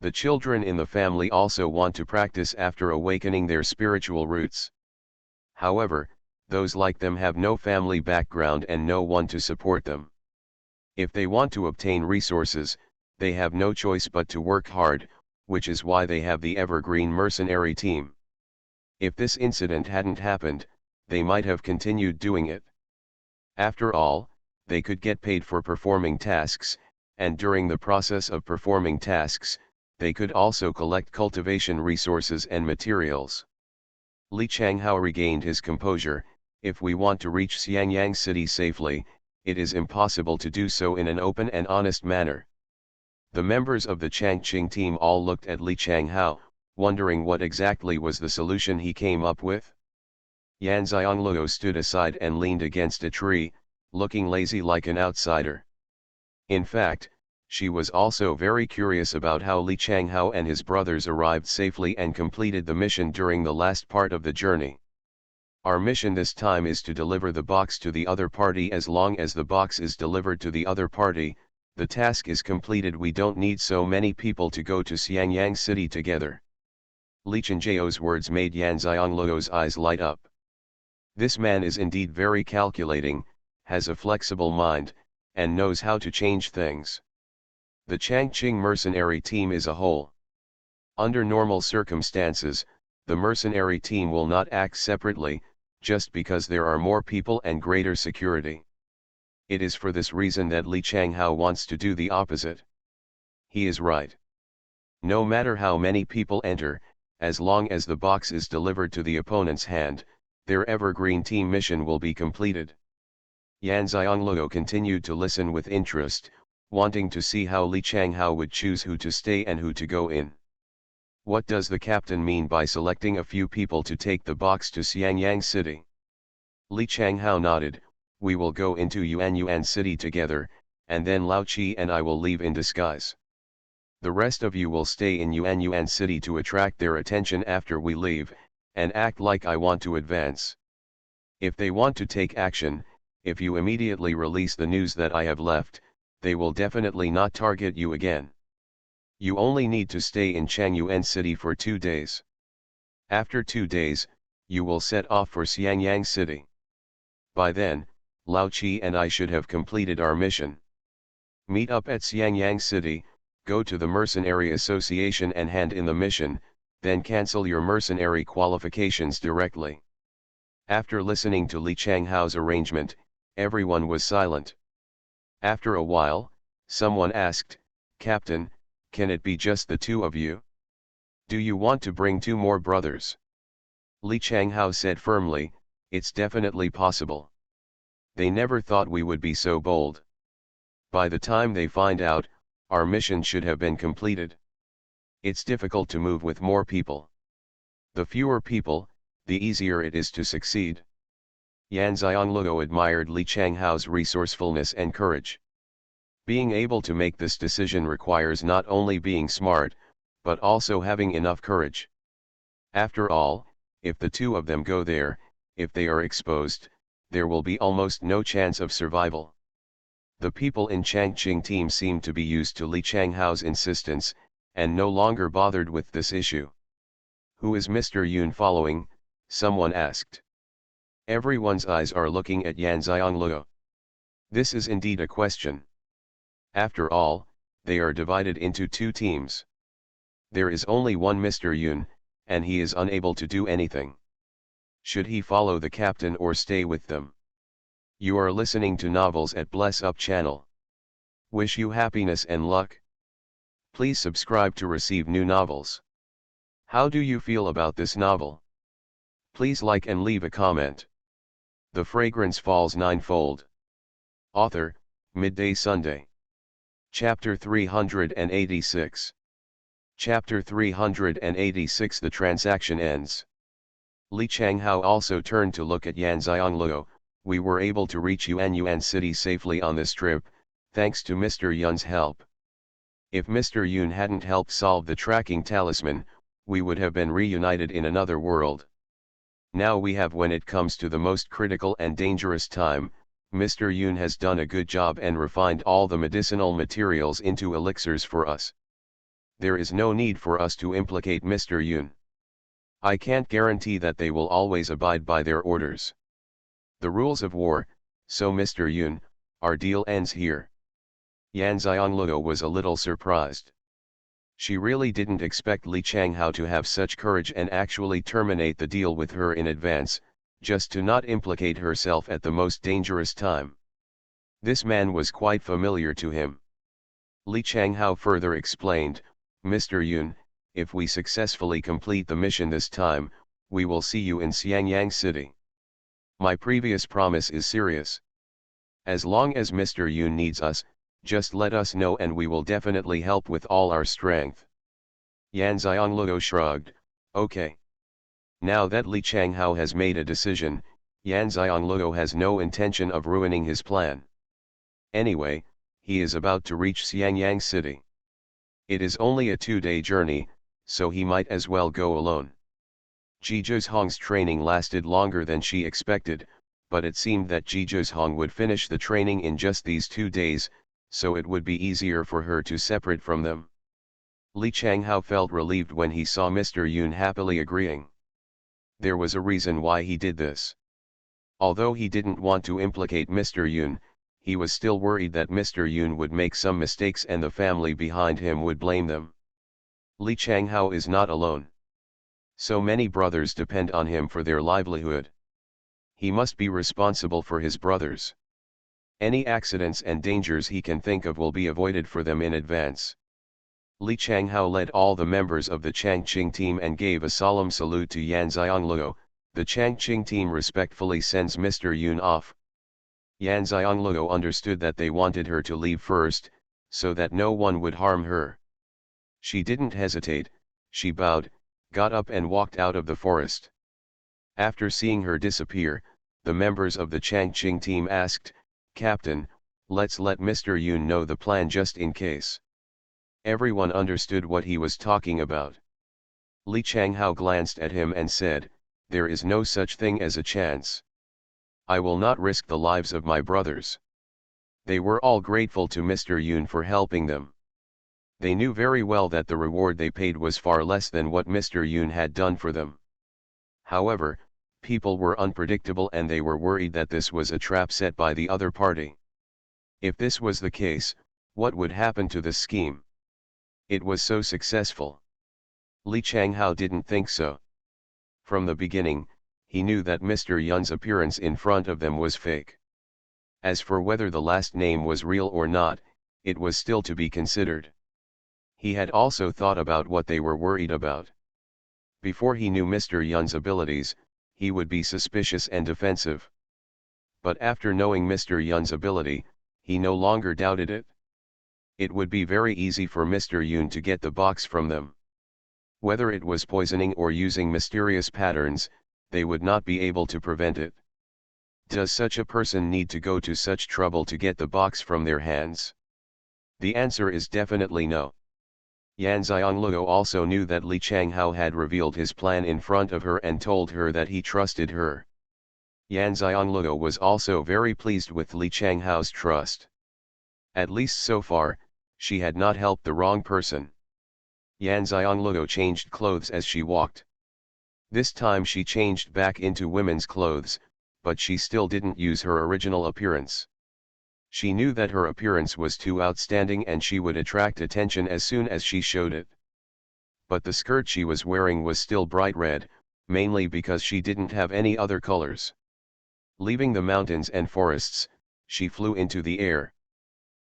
The children in the family also want to practice after awakening their spiritual roots. However, those like them have no family background and no one to support them. If they want to obtain resources, they have no choice but to work hard, which is why they have the evergreen mercenary team. If this incident hadn't happened, they might have continued doing it. After all, they could get paid for performing tasks, and during the process of performing tasks, they could also collect cultivation resources and materials. Li Changhao regained his composure. If we want to reach Xiangyang city safely, it is impossible to do so in an open and honest manner. The members of the Changqing team all looked at Li Changhao, wondering what exactly was the solution he came up with. Yan Xiangluo stood aside and leaned against a tree, looking lazy like an outsider. In fact, she was also very curious about how Li Changhao and his brothers arrived safely and completed the mission during the last part of the journey. Our mission this time is to deliver the box to the other party. As long as the box is delivered to the other party, the task is completed. We don't need so many people to go to Xiangyang city together. Li Chenjiao's words made Yan Xiangluo's eyes light up. This man is indeed very calculating, has a flexible mind, and knows how to change things. The Changqing mercenary team is a whole. Under normal circumstances, the mercenary team will not act separately, just because there are more people and greater security. It is for this reason that Li Changhao wants to do the opposite. He is right. No matter how many people enter, as long as the box is delivered to the opponent's hand, their evergreen team mission will be completed. Yan Xiangluo continued to listen with interest, wanting to see how Li Changhao would choose who to stay and who to go in. What does the captain mean by selecting a few people to take the box to Xiangyang city? Li Changhao nodded. We will go into Xuanhuan city together, and then Lao Qi and I will leave in disguise. The rest of you will stay in Xuanhuan city to attract their attention after we leave, and act like I want to advance. If they want to take action, if you immediately release the news that I have left, they will definitely not target you again. You only need to stay in Changyuan city for 2 days. After 2 days, you will set off for Xiangyang city. By then, Lao Qi and I should have completed our mission. Meet up at Xiangyang city, go to the mercenary association and hand in the mission, then cancel your mercenary qualifications directly. After listening to Li Changhao's arrangement, everyone was silent. After a while, someone asked, Captain, can it be just the 2 of you? Do you want to bring 2 more brothers? Li Changhao said firmly, it's definitely possible. They never thought we would be so bold. By the time they find out, our mission should have been completed. It's difficult to move with more people. The fewer people, the easier it is to succeed. Yan Xiangluo admired Li Changhao's resourcefulness and courage. Being able to make this decision requires not only being smart, but also having enough courage. After all, if the 2 of them go there, if they are exposed, there will be almost no chance of survival. The people in Changqing team seemed to be used to Li Changhao's insistence, and no longer bothered with this issue. Who is Mr. Yun following? Someone asked. Everyone's eyes are looking at Yan Xiangluo. This is indeed a question. After all, they are divided into 2 teams. There is only one Mr. Yun, and he is unable to do anything. Should he follow the captain or stay with them? You are listening to Novels at Bless Up channel. Wish you happiness and luck. Please subscribe to receive new novels. How do you feel about this novel? Please like and leave a comment. The Fragrance Falls Ninefold. Author, Midday Sunday. Chapter 386. Chapter 386. The transaction ends. Li Changhao also turned to look at Yan Xiangluo. We were able to reach Xuanhuan city safely on this trip, thanks to Mr. Yun's help. If Mr. Yun hadn't helped solve the tracking talisman, we would have been reunited in another world. Now we have, when it comes to the most critical and dangerous time, Mr. Yun has done a good job and refined all the medicinal materials into elixirs for us. There is no need for us to implicate Mr. Yun. I can't guarantee that they will always abide by their orders. The rules of war, so Mr. Yun, our deal ends here. Yan Xianglue was a little surprised. She really didn't expect Li Changhao to have such courage and actually terminate the deal with her in advance, just to not implicate herself at the most dangerous time. This man was quite familiar to him. Li Changhao further explained, Mr. Yun, if we successfully complete the mission this time, we will see you in Xiangyang City. My previous promise is serious. As long as Mr. Yun needs us, just let us know and we will definitely help with all our strength. Yan Xianglue shrugged, okay. Now that Li Changhao has made a decision, Yan Xianglue has no intention of ruining his plan. Anyway, he is about to reach Xiangyang City. It is only a 2-day journey, so he might as well go alone. Ji Zhong's training lasted longer than she expected, but it seemed that Ji Zhong would finish the training in just these 2 days, so it would be easier for her to separate from them. Li Changhao felt relieved when he saw Mr. Yun happily agreeing. There was a reason why he did this. Although he didn't want to implicate Mr. Yun, he was still worried that Mr. Yun would make some mistakes and the family behind him would blame them. Li Changhao is not alone. So many brothers depend on him for their livelihood. He must be responsible for his brothers. Any accidents and dangers he can think of will be avoided for them in advance. Li Changhao led all the members of the Changqing team and gave a solemn salute to Yan Xianglue. The Changqing team respectfully sends Mr. Yun off. Yan Xianglue understood that they wanted her to leave first, so that no one would harm her. She didn't hesitate, she bowed, got up and walked out of the forest. After seeing her disappear, the members of the Changqing team asked, Captain, let's let Mr. Yun know the plan just in case. Everyone understood what he was talking about. Li Changhao glanced at him and said, there is no such thing as a chance. I will not risk the lives of my brothers. They were all grateful to Mr. Yun for helping them. They knew very well that the reward they paid was far less than what Mr. Yun had done for them. However, people were unpredictable and they were worried that this was a trap set by the other party. If this was the case, what would happen to the scheme? It was so successful. Li Changhao didn't think so. From the beginning, he knew that Mr. Yun's appearance in front of them was fake. As for whether the last name was real or not, it was still to be considered. He had also thought about what they were worried about. Before he knew Mr. Yun's abilities, he would be suspicious and defensive. But after knowing Mr. Yun's ability, he no longer doubted it. It would be very easy for Mr. Yun to get the box from them. Whether it was poisoning or using mysterious patterns, they would not be able to prevent it. Does such a person need to go to such trouble to get the box from their hands? The answer is definitely no. Yan Xianglue also knew that Li Changhao had revealed his plan in front of her and told her that he trusted her. Yan Xianglue was also very pleased with Li Changhao's trust. At least so far, she had not helped the wrong person. Yan Xianglue changed clothes as she walked. This time she changed back into women's clothes, but she still didn't use her original appearance. She knew that her appearance was too outstanding and she would attract attention as soon as she showed it. But the skirt she was wearing was still bright red, mainly because she didn't have any other colors. Leaving the mountains and forests, she flew into the air.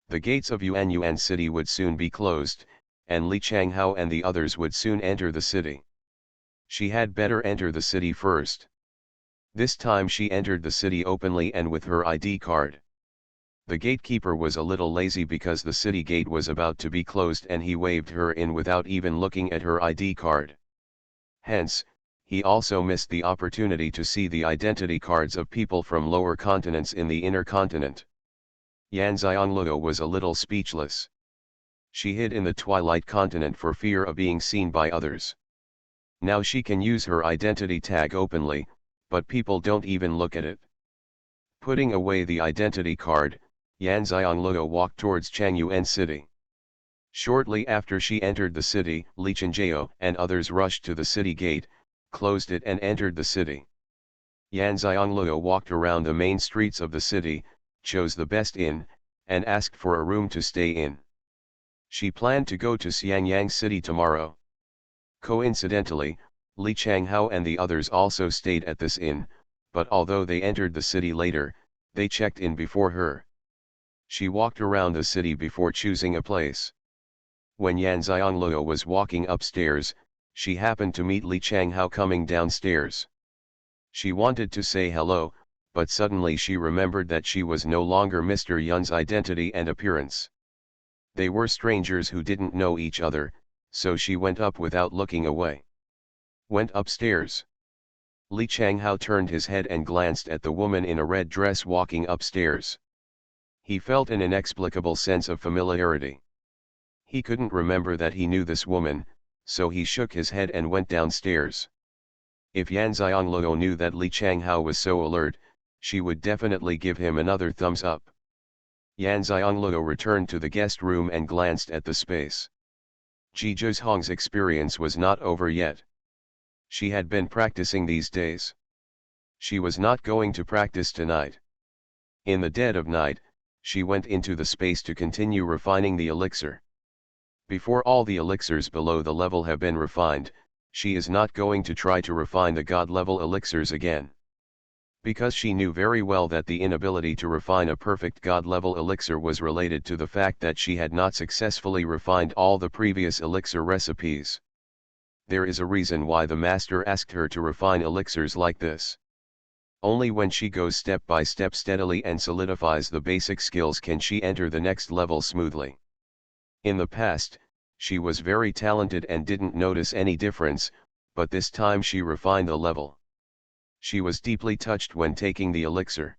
The gates of Xuanhuan city would soon be closed, and Li Changhao and the others would soon enter the city. She had better enter the city first. This time she entered the city openly and with her ID card. The gatekeeper was a little lazy because the city gate was about to be closed and he waved her in without even looking at her ID card. Hence, he also missed the opportunity to see the identity cards of people from lower continents in the inner continent. Yan Xianglue was a little speechless. She hid in the Twilight continent for fear of being seen by others. Now she can use her identity tag openly, but people don't even look at it. Putting away the identity card, Yan Xianglue walked towards Changyuan city. Shortly after she entered the city, Xianxia and others rushed to the city gate, closed it and entered the city. Yanxianglio walked around the main streets of the city, chose the best inn, and asked for a room to stay in. She planned to go to Xiangyang City tomorrow. Coincidentally, Li Changhao and the others also stayed at this inn, but although they entered the city later, they checked in before her. She walked around the city before choosing a place. When Yan Xianglio was walking upstairs, she happened to meet Li Changhao coming downstairs. She wanted to say hello, but suddenly she remembered that she was no longer Mr. Yun's identity and appearance. They were strangers who didn't know each other, so she went up without looking away. Went upstairs. Li Changhao turned his head and glanced at the woman in a red dress walking upstairs. He felt an inexplicable sense of familiarity. He couldn't remember that he knew this woman, so he shook his head and went downstairs. If Yan Xianglio knew that Li Changhao was so alert, she would definitely give him another thumbs up. Yan Xianglio returned to the guest room and glanced at the space. Ji Zhong's experience was not over yet. She had been practicing these days. She was not going to practice tonight. In the dead of night, she went into the space to continue refining the elixir. Before all the elixirs below the level have been refined, she is not going to try to refine the god-level elixirs again. Because she knew very well that the inability to refine a perfect god-level elixir was related to the fact that she had not successfully refined all the previous elixir recipes. There is a reason why the master asked her to refine elixirs like this. Only when she goes step by step steadily and solidifies the basic skills can she enter the next level smoothly. In the past, she was very talented and didn't notice any difference, but this time she refined the level. She was deeply touched when taking the elixir.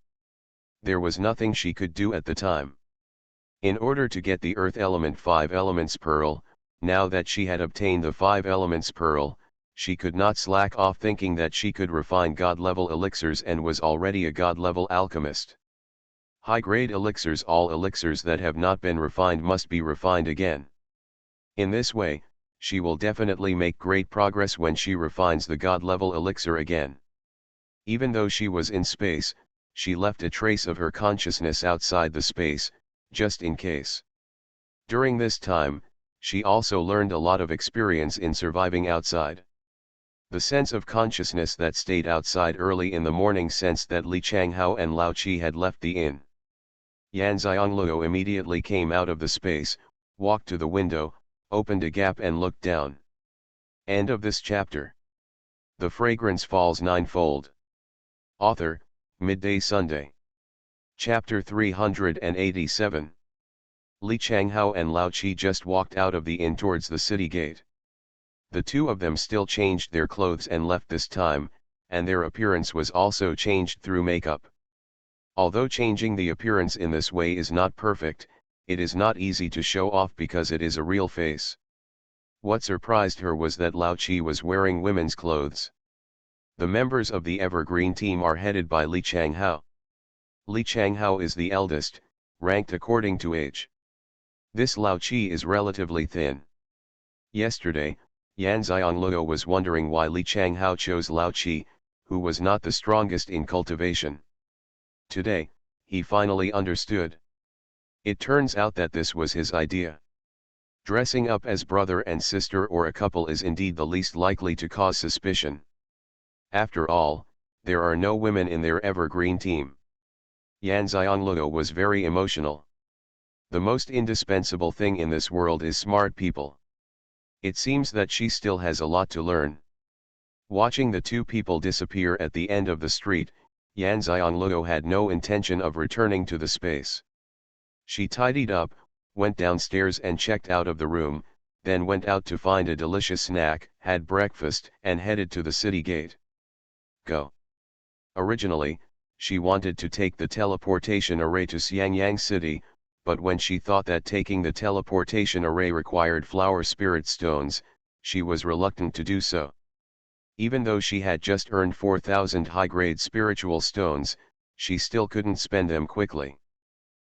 There was nothing she could do at the time. In order to get the Earth Element 5 Elements Pearl, now that she had obtained the 5 Elements Pearl, she could not slack off thinking that she could refine god-level elixirs and was already a god-level alchemist. High-grade elixirs. All elixirs that have not been refined must be refined again. In this way, she will definitely make great progress when she refines the god-level elixir again. Even though she was in space, she left a trace of her consciousness outside the space, just in case. During this time, she also learned a lot of experience in surviving outside. The sense of consciousness that stayed outside early in the morning sensed that Li Changhao and Lao Qi had left the inn. Yan Xianglio immediately came out of the space, walked to the window, opened a gap and looked down. End of this chapter. The Fragrance Falls Ninefold. Author, Midday Sunday. Chapter 387. Li Changhao and Lao Qi just walked out of the inn towards the city gate. The two of them still changed their clothes and left this time, and their appearance was also changed through makeup. Although changing the appearance in this way is not perfect, it is not easy to show off because it is a real face. What surprised her was that Lao Qi was wearing women's clothes. The members of the Evergreen team are headed by Li Changhao. Li Changhao is the eldest, ranked according to age. This Lao Qi is relatively thin. Yesterday, Yan Xianglio was wondering why Li Changhao chose Lao Qi, who was not the strongest in cultivation. Today, he finally understood. It turns out that this was his idea. Dressing up as brother and sister or a couple is indeed the least likely to cause suspicion. After all, there are no women in their Evergreen team. Yan Xianglio was very emotional. The most indispensable thing in this world is smart people. It seems that she still has a lot to learn. Watching the two people disappear at the end of the street, Yan Xianglio had no intention of returning to the space. She tidied up, went downstairs and checked out of the room, then went out to find a delicious snack, had breakfast, and headed to the city gate. Go. Originally, she wanted to take the teleportation array to Xiangyang City, but when she thought that taking the teleportation array required flower spirit stones, she was reluctant to do so. Even though she had just earned 4,000 high-grade spiritual stones, she still couldn't spend them quickly.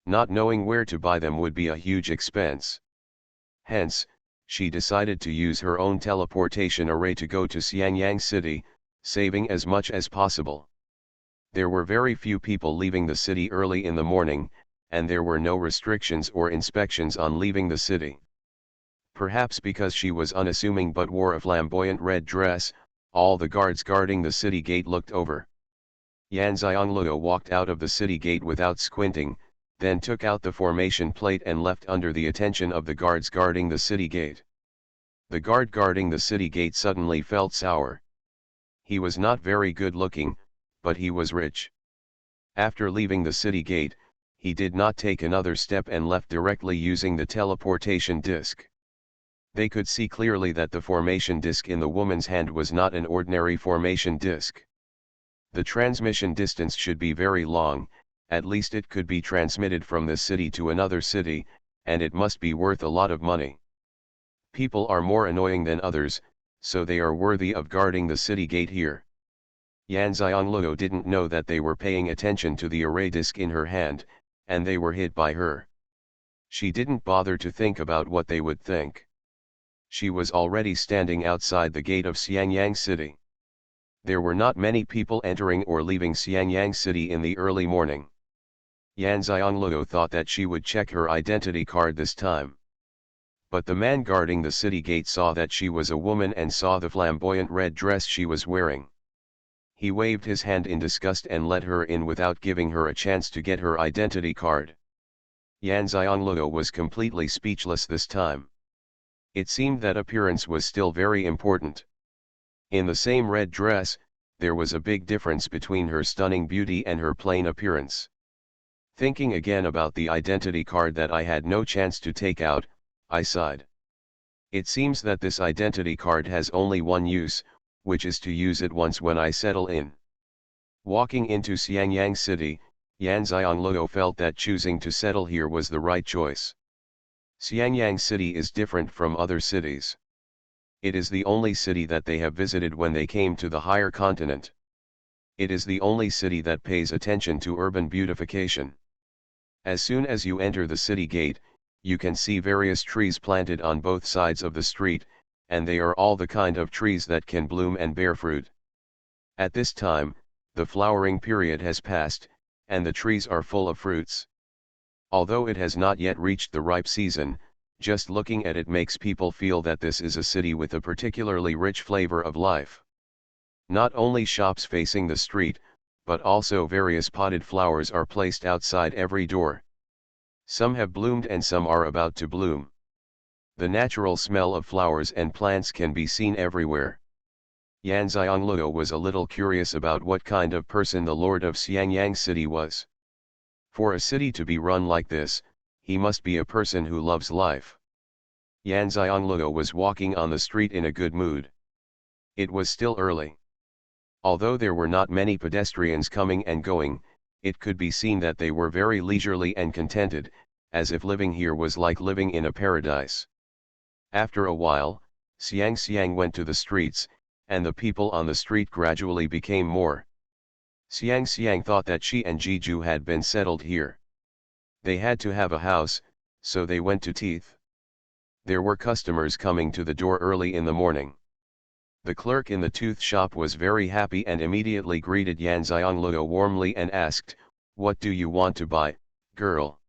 Not knowing where to buy them would be a huge expense. Hence, she decided to use her own teleportation array to go to Xiangyang City, saving as much as possible. There were very few people leaving the city early in the morning, and there were no restrictions or inspections on leaving the city. Perhaps because she was unassuming but wore a flamboyant red dress, all the guards guarding the city gate looked over. Yan Xiongluo walked out of the city gate without squinting, then took out the formation plate and left under the attention of the guards guarding the city gate. The guard guarding the city gate suddenly felt sour. He was not very good looking, but he was rich. After leaving the city gate, he did not take another step and left directly using the teleportation disc. They could see clearly that the formation disc in the woman's hand was not an ordinary formation disc. The transmission distance should be very long, at least it could be transmitted from this city to another city, and it must be worth a lot of money. People are more annoying than others, so they are worthy of guarding the city gate here. Yan Xiongluo didn't know that they were paying attention to the array disc in her hand, and they were hit by her. She didn't bother to think about what they would think. She was already standing outside the gate of Xiangyang City. There were not many people entering or leaving Xiangyang City in the early morning. Yan Xiongluo thought that she would check her identity card this time. But the man guarding the city gate saw that she was a woman and saw the flamboyant red dress she was wearing. He waved his hand in disgust and let her in without giving her a chance to get her identity card. Yan Xiongluo was completely speechless this time. It seemed that appearance was still very important. In the same red dress, there was a big difference between her stunning beauty and her plain appearance. Thinking again about the identity card that I had no chance to take out, I sighed. It seems that this identity card has only one use, which is to use it once when I settle in. Walking into Xiangyang City, Yan Xiongluo felt that choosing to settle here was the right choice. Xiangyang City is different from other cities. It is the only city that they have visited when they came to the higher continent. It is the only city that pays attention to urban beautification. As soon as you enter the city gate, you can see various trees planted on both sides of the street, and they are all the kind of trees that can bloom and bear fruit. At this time, the flowering period has passed, and the trees are full of fruits. Although it has not yet reached the ripe season, just looking at it makes people feel that this is a city with a particularly rich flavor of life. Not only shops facing the street, but also various potted flowers are placed outside every door. Some have bloomed and some are about to bloom. The natural smell of flowers and plants can be seen everywhere. Yan Xiongluo was a little curious about what kind of person the lord of Xiangyang City was. For a city to be run like this, he must be a person who loves life. Yan Xiongluo was walking on the street in a good mood. It was still early. Although there were not many pedestrians coming and going, it could be seen that they were very leisurely and contented, as if living here was like living in a paradise. After a while, Xianxia went to the streets, and the people on the street gradually became more. Xianxia thought that she and Jiju had been settled here. They had to have a house, so they went to teeth. There were customers coming to the door early in the morning. The clerk in the tooth shop was very happy and immediately greeted Yan Xiongluo warmly and asked, "What do you want to buy, girl?"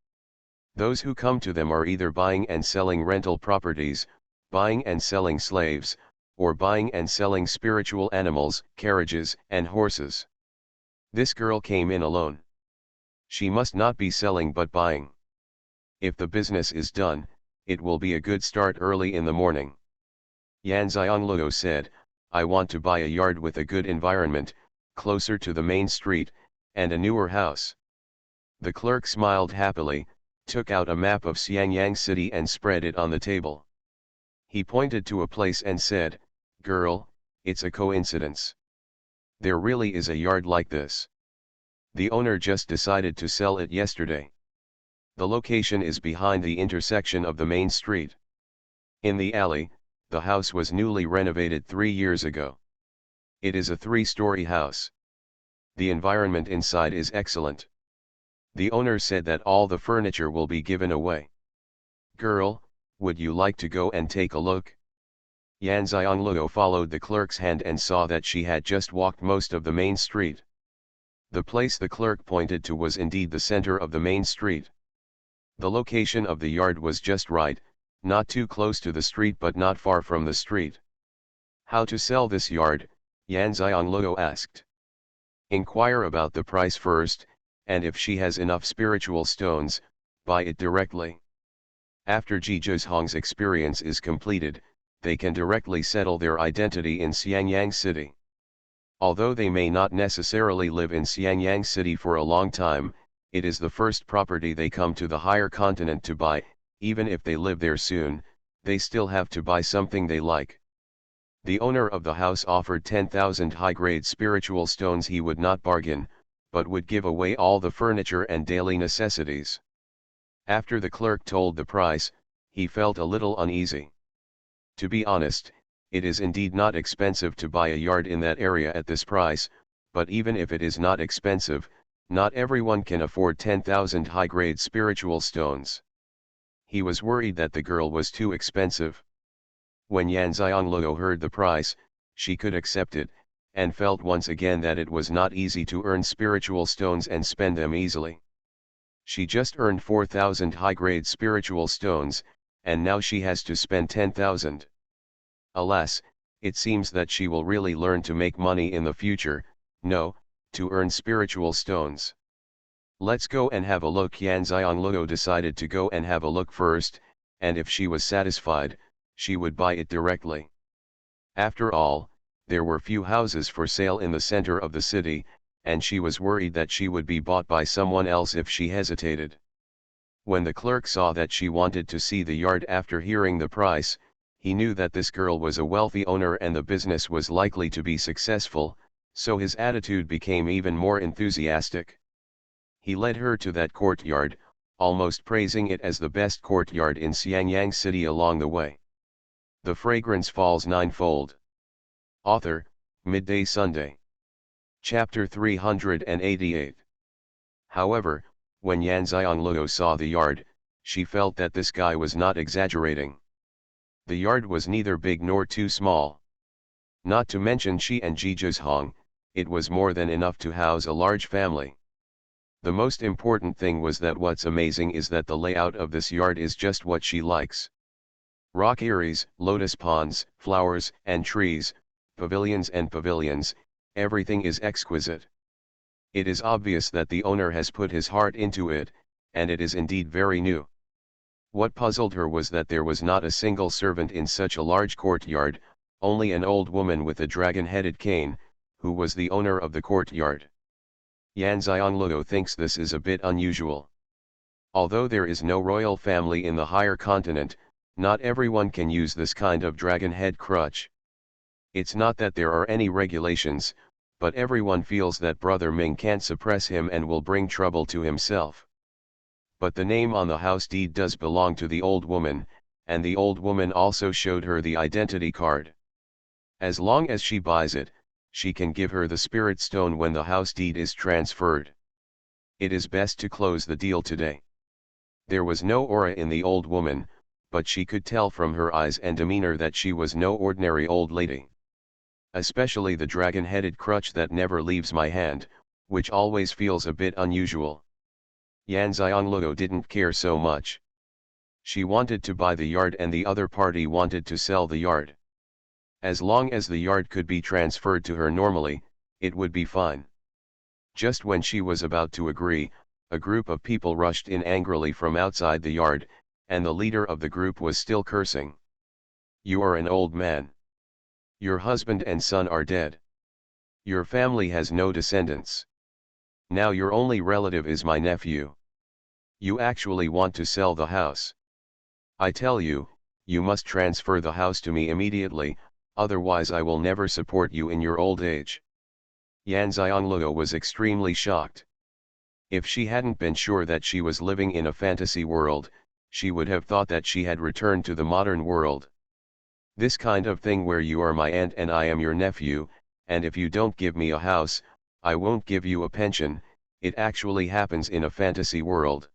Those who come to them are either buying and selling rental properties, buying and selling slaves, or buying and selling spiritual animals, carriages, and horses. This girl came in alone. She must not be selling but buying. If the business is done, it will be a good start early in the morning. Yan Xiongluo said, "I want to buy a yard with a good environment, closer to the main street, and a newer house." The clerk smiled happily, took out a map of Xiangyang City and spread it on the table. He pointed to a place and said, "Girl, it's a coincidence. There really is a yard like this. The owner just decided to sell it yesterday. The location is behind the intersection of the main street. In the alley, the house was newly renovated 3 years ago. It is a 3-story house. The environment inside is excellent. The owner said that all the furniture will be given away. Girl, Would you like to go and take a look? Yan Xianglou followed the clerk's hand and saw that she had just walked most of the main street. The place the clerk pointed to was indeed the center of the main street. The location of the yard was just right, not too close to the street but not far from the street. How to sell this yard? Yan Xianglou asked. Inquire about the price first, and if she has enough spiritual stones, buy it directly. After Ji Zhong's experience is completed, they can directly settle their identity in Xiangyang City. Although they may not necessarily live in Xiangyang City for a long time, it is the first property they come to the higher continent to buy. Even if they live there soon, they still have to buy something they like. The owner of the house offered 10,000 high-grade spiritual stones. He would not bargain, but would give away all the furniture and daily necessities. After the clerk told the price, he felt a little uneasy. To be honest, it is indeed not expensive to buy a yard in that area at this price, but even if it is not expensive, not everyone can afford 10,000 high-grade spiritual stones. He was worried that the girl was too expensive. When Yan Xianglou heard the price, she could accept it, and felt once again that it was not easy to earn spiritual stones and spend them easily. She just earned 4,000 high-grade spiritual stones, and now she has to spend 10,000. Alas, it seems that she will really learn to make money in the future, no, to earn spiritual stones. Let's go and have a look. Yan Xianglou decided to go and have a look first, and if she was satisfied, she would buy it directly. After all, there were few houses for sale in the center of the city, and she was worried that she would be bought by someone else if she hesitated. When the clerk saw that she wanted to see the yard after hearing the price, he knew that this girl was a wealthy owner and the business was likely to be successful, so his attitude became even more enthusiastic. He led her to that courtyard, almost praising it as the best courtyard in Xiangyang City along the way. The Fragrance Falls Ninefold. Author, Midday Sunday. Chapter 388. However, when Yan Xianglou saw the yard, she felt that this guy was not exaggerating. The yard was neither big nor too small. Not to mention she and Ji Zhong, it was more than enough to house a large family. The most important thing was that what's amazing is that the layout of this yard is just what she likes. Rock eyries, lotus ponds, flowers and trees, pavilions and pavilions, everything is exquisite. It is obvious that the owner has put his heart into it, and it is indeed very new. What puzzled her was that there was not a single servant in such a large courtyard, only an old woman with a dragon-headed cane, who was the owner of the courtyard. Yan Xianglou thinks this is a bit unusual. Although there is no royal family in the higher continent, not everyone can use this kind of dragon head crutch. It's not that there are any regulations, but everyone feels that Brother Ming can't suppress him and will bring trouble to himself. But the name on the house deed does belong to the old woman, and the old woman also showed her the identity card. As long as she buys it, she can give her the spirit stone when the house deed is transferred. It is best to close the deal today. There was no aura in the old woman, but she could tell from her eyes and demeanor that she was no ordinary old lady. Especially the dragon-headed crutch that never leaves my hand, which always feels a bit unusual. Yan Xianglou didn't care so much. She wanted to buy the yard and the other party wanted to sell the yard. As long as the yard could be transferred to her normally, it would be fine. Just when she was about to agree, a group of people rushed in angrily from outside the yard, and the leader of the group was still cursing. "You are an old man. Your husband and son are dead. Your family has no descendants. Now your only relative is my nephew. You actually want to sell the house. I tell you, you must transfer the house to me immediately, otherwise I will never support you in your old age." Yan Xianglou was extremely shocked. If she hadn't been sure that she was living in a fantasy world, she would have thought that she had returned to the modern world. This kind of thing where you are my aunt and I am your nephew, and if you don't give me a house, I won't give you a pension, it actually happens in a fantasy world.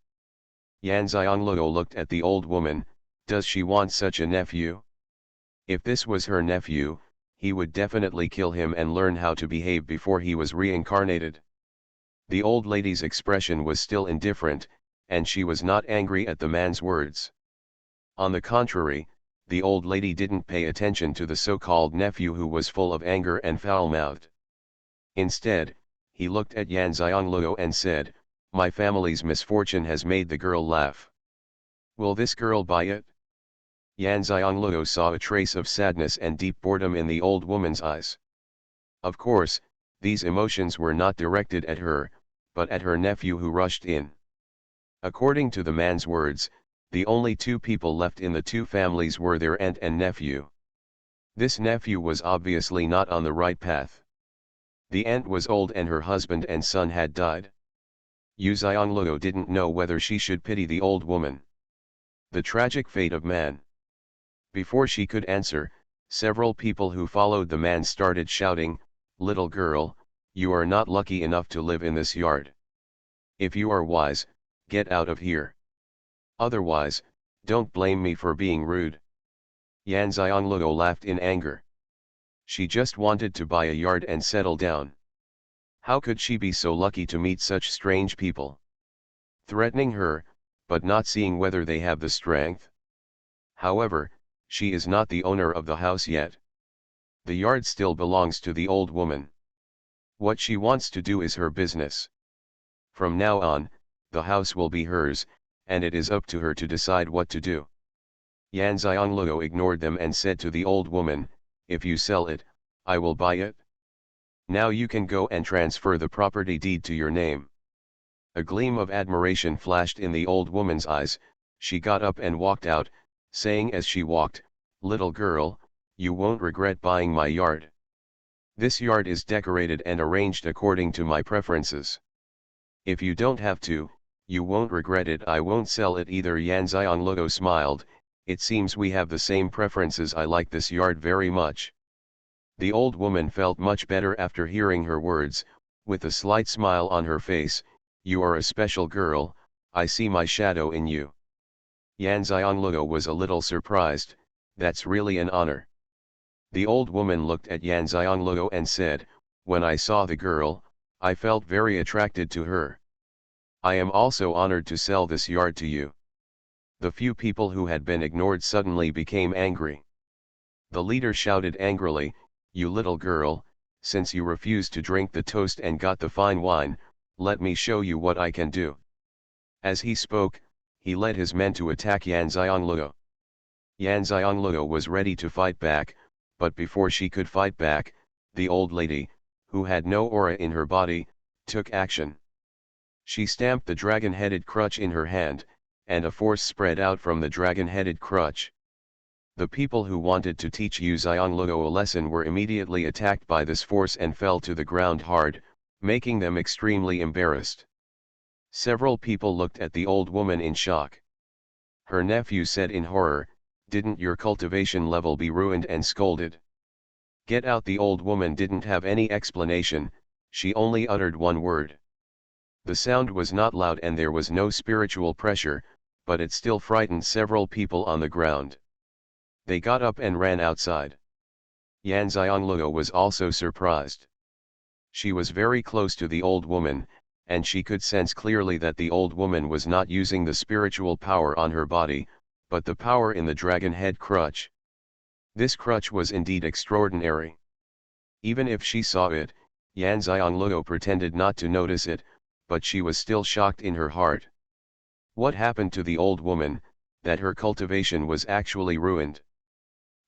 Yan Xianglou looked at the old woman, Does she want such a nephew? If this was her nephew, he would definitely kill him and learn how to behave before he was reincarnated. The old lady's expression was still indifferent, and she was not angry at the man's words. On the contrary, the old lady didn't pay attention to the so-called nephew who was full of anger and foul-mouthed. Instead, he looked at Yan Xiangluo and said, "My family's misfortune has made the girl laugh. Will this girl buy it?" Yan Xiangluo saw a trace of sadness and deep boredom in the old woman's eyes. Of course, these emotions were not directed at her, but at her nephew who rushed in. According to the man's words, the only two people left in the two families were their aunt and nephew. This nephew was obviously not on the right path. The aunt was old and her husband and son had died. Yu Xiangluo didn't know whether she should pity the old woman. The tragic fate of man. Before she could answer, several people who followed the man started shouting, "Little girl, you are not lucky enough to live in this yard. If you are wise, get out of here. Otherwise, don't blame me for being rude." Yan Xiangluo laughed in anger. She just wanted to buy a yard and settle down. How could she be so lucky to meet such strange people? Threatening her, but not seeing whether they have the strength. However, she is not the owner of the house yet. The yard still belongs to the old woman. What she wants to do is her business. From now on, the house will be hers, and it is up to her to decide what to do. Yan Xiangluo ignored them and said to the old woman, "If you sell it, I will buy it. Now you can go and transfer the property deed to your name." A gleam of admiration flashed in the old woman's eyes. She got up and walked out, saying as she walked, "Little girl, you won't regret buying my yard. This yard is decorated and arranged according to my preferences. If you don't have to, you won't regret it. I won't sell it either." Yan Xiangluo smiled, "It seems we have the same preferences. I like this yard very much." The old woman felt much better after hearing her words. With a slight smile on her face, "You are a special girl, I see my shadow in you." Yan Xiangluo was a little surprised. "That's really an honor." The old woman looked at Yan Xiangluo and said, "When I saw the girl, I felt very attracted to her. I am also honored to sell this yard to you." The few people who had been ignored suddenly became angry. The leader shouted angrily, "You little girl, since you refused to drink the toast and got the fine wine, let me show you what I can do." As he spoke, he led his men to attack Yan Xiangluo. Yan Xiangluo was ready to fight back, but before she could fight back, the old lady, who had no aura in her body, took action. She stamped the dragon-headed crutch in her hand, and a force spread out from the dragon-headed crutch. The people who wanted to teach Yu Xiangluo a lesson were immediately attacked by this force and fell to the ground hard, making them extremely embarrassed. Several people looked at the old woman in shock. Her nephew said in horror, "Didn't your cultivation level be ruined and scolded?" "Get out!" The old woman didn't have any explanation, she only uttered one word. The sound was not loud and there was no spiritual pressure, but it still frightened several people on the ground. They got up and ran outside. Yan Xiangluo was also surprised. She was very close to the old woman, and she could sense clearly that the old woman was not using the spiritual power on her body, but the power in the dragon head crutch. This crutch was indeed extraordinary. Even if she saw it, Yan Xiangluo pretended not to notice it, but she was still shocked in her heart. What happened to the old woman, that her cultivation was actually ruined?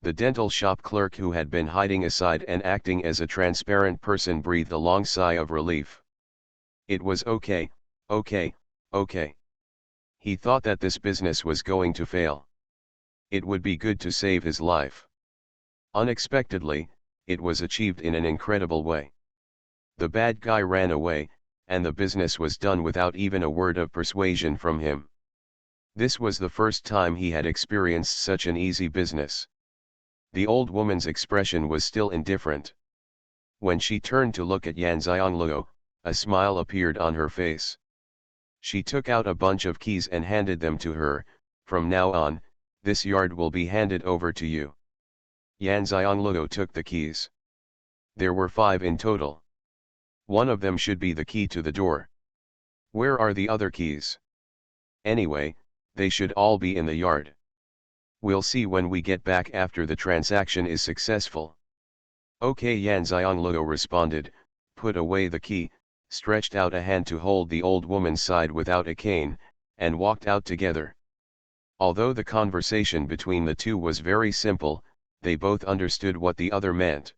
The dental shop clerk, who had been hiding aside and acting as a transparent person, breathed a long sigh of relief. It was okay. He thought that this business was going to fail. It would be good to save his life. Unexpectedly, it was achieved in an incredible way. The bad guy ran away, and the business was done without even a word of persuasion from him. This was the first time he had experienced such an easy business. The old woman's expression was still indifferent. When she turned to look at Yan Xiangluo, a smile appeared on her face. She took out a bunch of keys and handed them to her. "From now on, This yard will be handed over to you. Xianxia took the keys. There were 5 in total. One of them should be the key to the door. Where are the other keys? Anyway, they should all be in the yard. We'll see when we get back after the transaction is successful. Okay, Xianxia responded, put away the key, stretched out a hand to hold the old woman's side without a cane, and walked out together. Although the conversation between the two was very simple, they both understood what the other meant.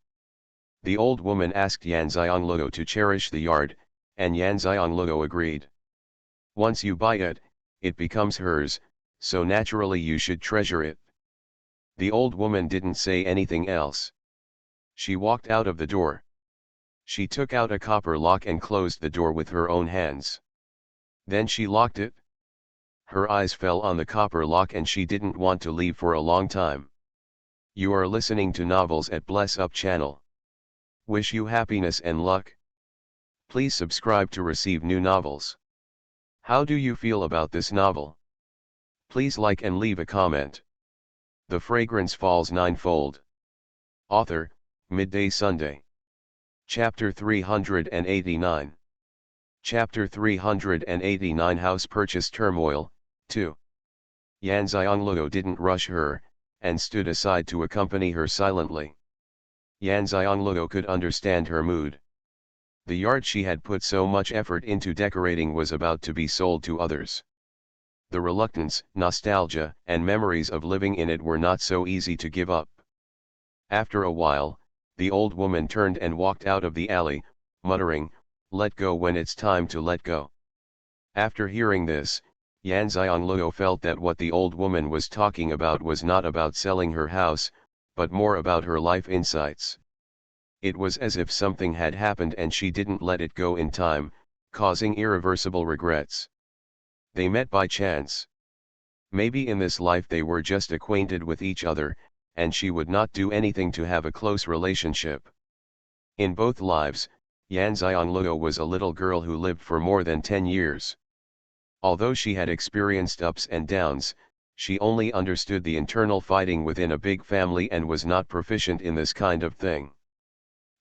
The old woman asked Xianxia to cherish the yard, and Xianxia agreed. Once you buy it, it becomes hers, so naturally you should treasure it. The old woman didn't say anything else. She walked out of the door. She took out a copper lock and closed the door with her own hands. Then she locked it. Her eyes fell on the copper lock and she didn't want to leave for a long time. You are listening to novels at Bless Up channel. Wish you happiness and luck. Please subscribe to receive new novels. How do you feel about this novel? Please like and leave a comment. The Fragrance Falls Ninefold. Author, Midday Sunday. Chapter 389. Chapter 389 House Purchase Turmoil, 2. Xianxia didn't rush her, and stood aside to accompany her silently. Xianxia could understand her mood. The yard she had put so much effort into decorating was about to be sold to others. The reluctance, nostalgia, and memories of living in it were not so easy to give up. After a while, the old woman turned and walked out of the alley, muttering, "Let go when it's time to let go." After hearing this, Xianxia felt that what the old woman was talking about was not about selling her house, but more about her life insights. It was as if something had happened and she didn't let it go in time, causing irreversible regrets. They met by chance. Maybe in this life they were just acquainted with each other, and she would not do anything to have a close relationship. In both lives, Xianxia was a little girl who lived for more than 10 years. Although she had experienced ups and downs, she only understood the internal fighting within a big family and was not proficient in this kind of thing.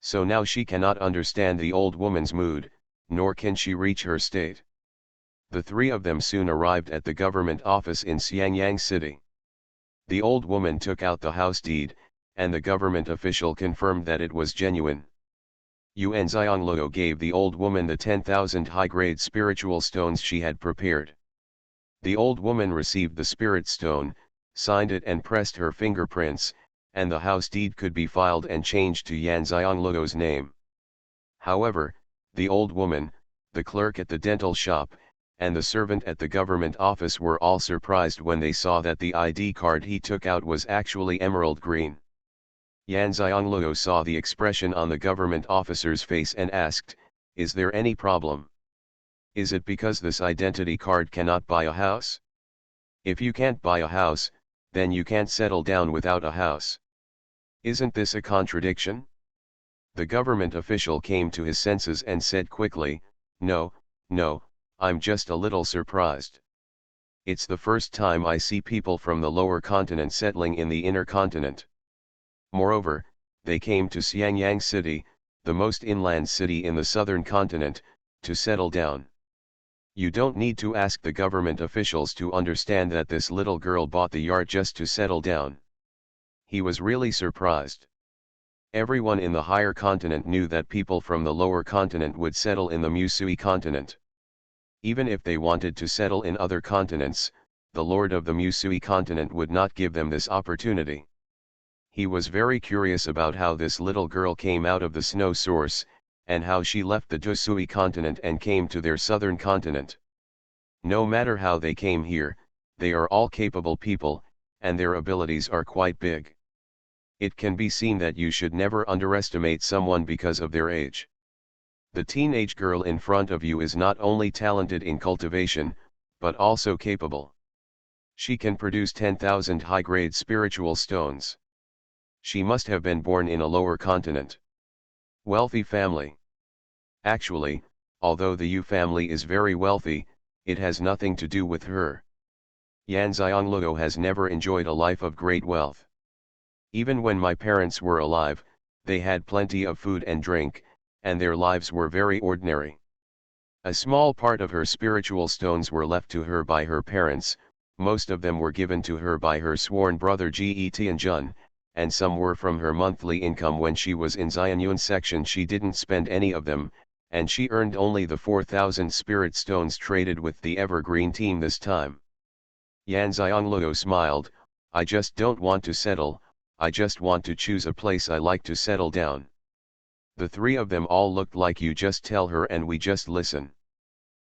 So now she cannot understand the old woman's mood, nor can she reach her state. The 3 of them soon arrived at the government office in Xiangyang City. The old woman took out the house deed, and the government official confirmed that it was genuine. Xianxia gave the old woman the 10,000 high-grade spiritual stones she had prepared. The old woman received the spirit stone, signed it and pressed her fingerprints, and the house deed could be filed and changed to Xianxia's name. However, the old woman, the clerk at the dental shop, and the servant at the government office were all surprised when they saw that the ID card he took out was actually emerald green. Xianxia saw the expression on the government officer's face and asked, "Is there any problem? Is it because this identity card cannot buy a house? If you can't buy a house, then you can't settle down without a house. Isn't this a contradiction?" The government official came to his senses and said quickly, No, I'm just a little surprised. It's the first time I see people from the lower continent settling in the inner continent. Moreover, they came to Xiangyang City, the most inland city in the southern continent, to settle down. You don't need to ask the government officials to understand that this little girl bought the yard just to settle down. He was really surprised. Everyone in the higher continent knew that people from the lower continent would settle in the Musui continent. Even if they wanted to settle in other continents, the lord of the Musui continent would not give them this opportunity. He was very curious about how this little girl came out of the snow source, and how she left the Dusui continent and came to their southern continent. No matter how they came here, they are all capable people, and their abilities are quite big. It can be seen that you should never underestimate someone because of their age. The teenage girl in front of you is not only talented in cultivation, but also capable. She can produce 10,000 high-grade spiritual stones. She must have been born in a lower continent. Wealthy family. Actually, although the Yu family is very wealthy, it has nothing to do with her. Yan Xianglego has never enjoyed a life of great wealth. Even when my parents were alive, they had plenty of food and drink, and their lives were very ordinary. A small part of her spiritual stones were left to her by her parents, most of them were given to her by her sworn brother Tianjun, and some were from her monthly income when she was in Xuanhuan section. She didn't spend any of them, and she earned only the 4,000 spirit stones traded with the evergreen team this time. Yan Xianglego smiled, I just don't want to settle, I just want to choose a place I like to settle down. The three of them all looked like you just tell her and we just listen.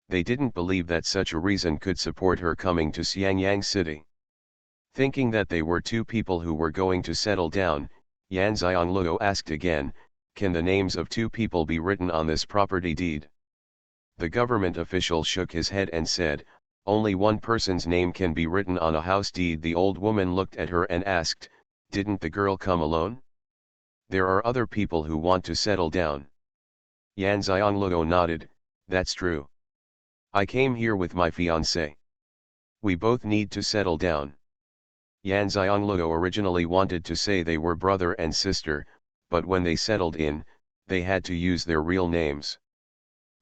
They didn't believe that such a reason could support her coming to Xiangyang City. Thinking that they were two people who were going to settle down, Yan Xianglego asked again, can the names of two people be written on this property deed? The government official shook his head and said, only one person's name can be written on a house deed. The old woman looked at her and asked, didn't the girl come alone? There are other people who want to settle down. Yan Xianglego nodded, that's true. I came here with my fiancé. We both need to settle down. Yan Xianglego originally wanted to say they were brother and sister, but when they settled in, they had to use their real names.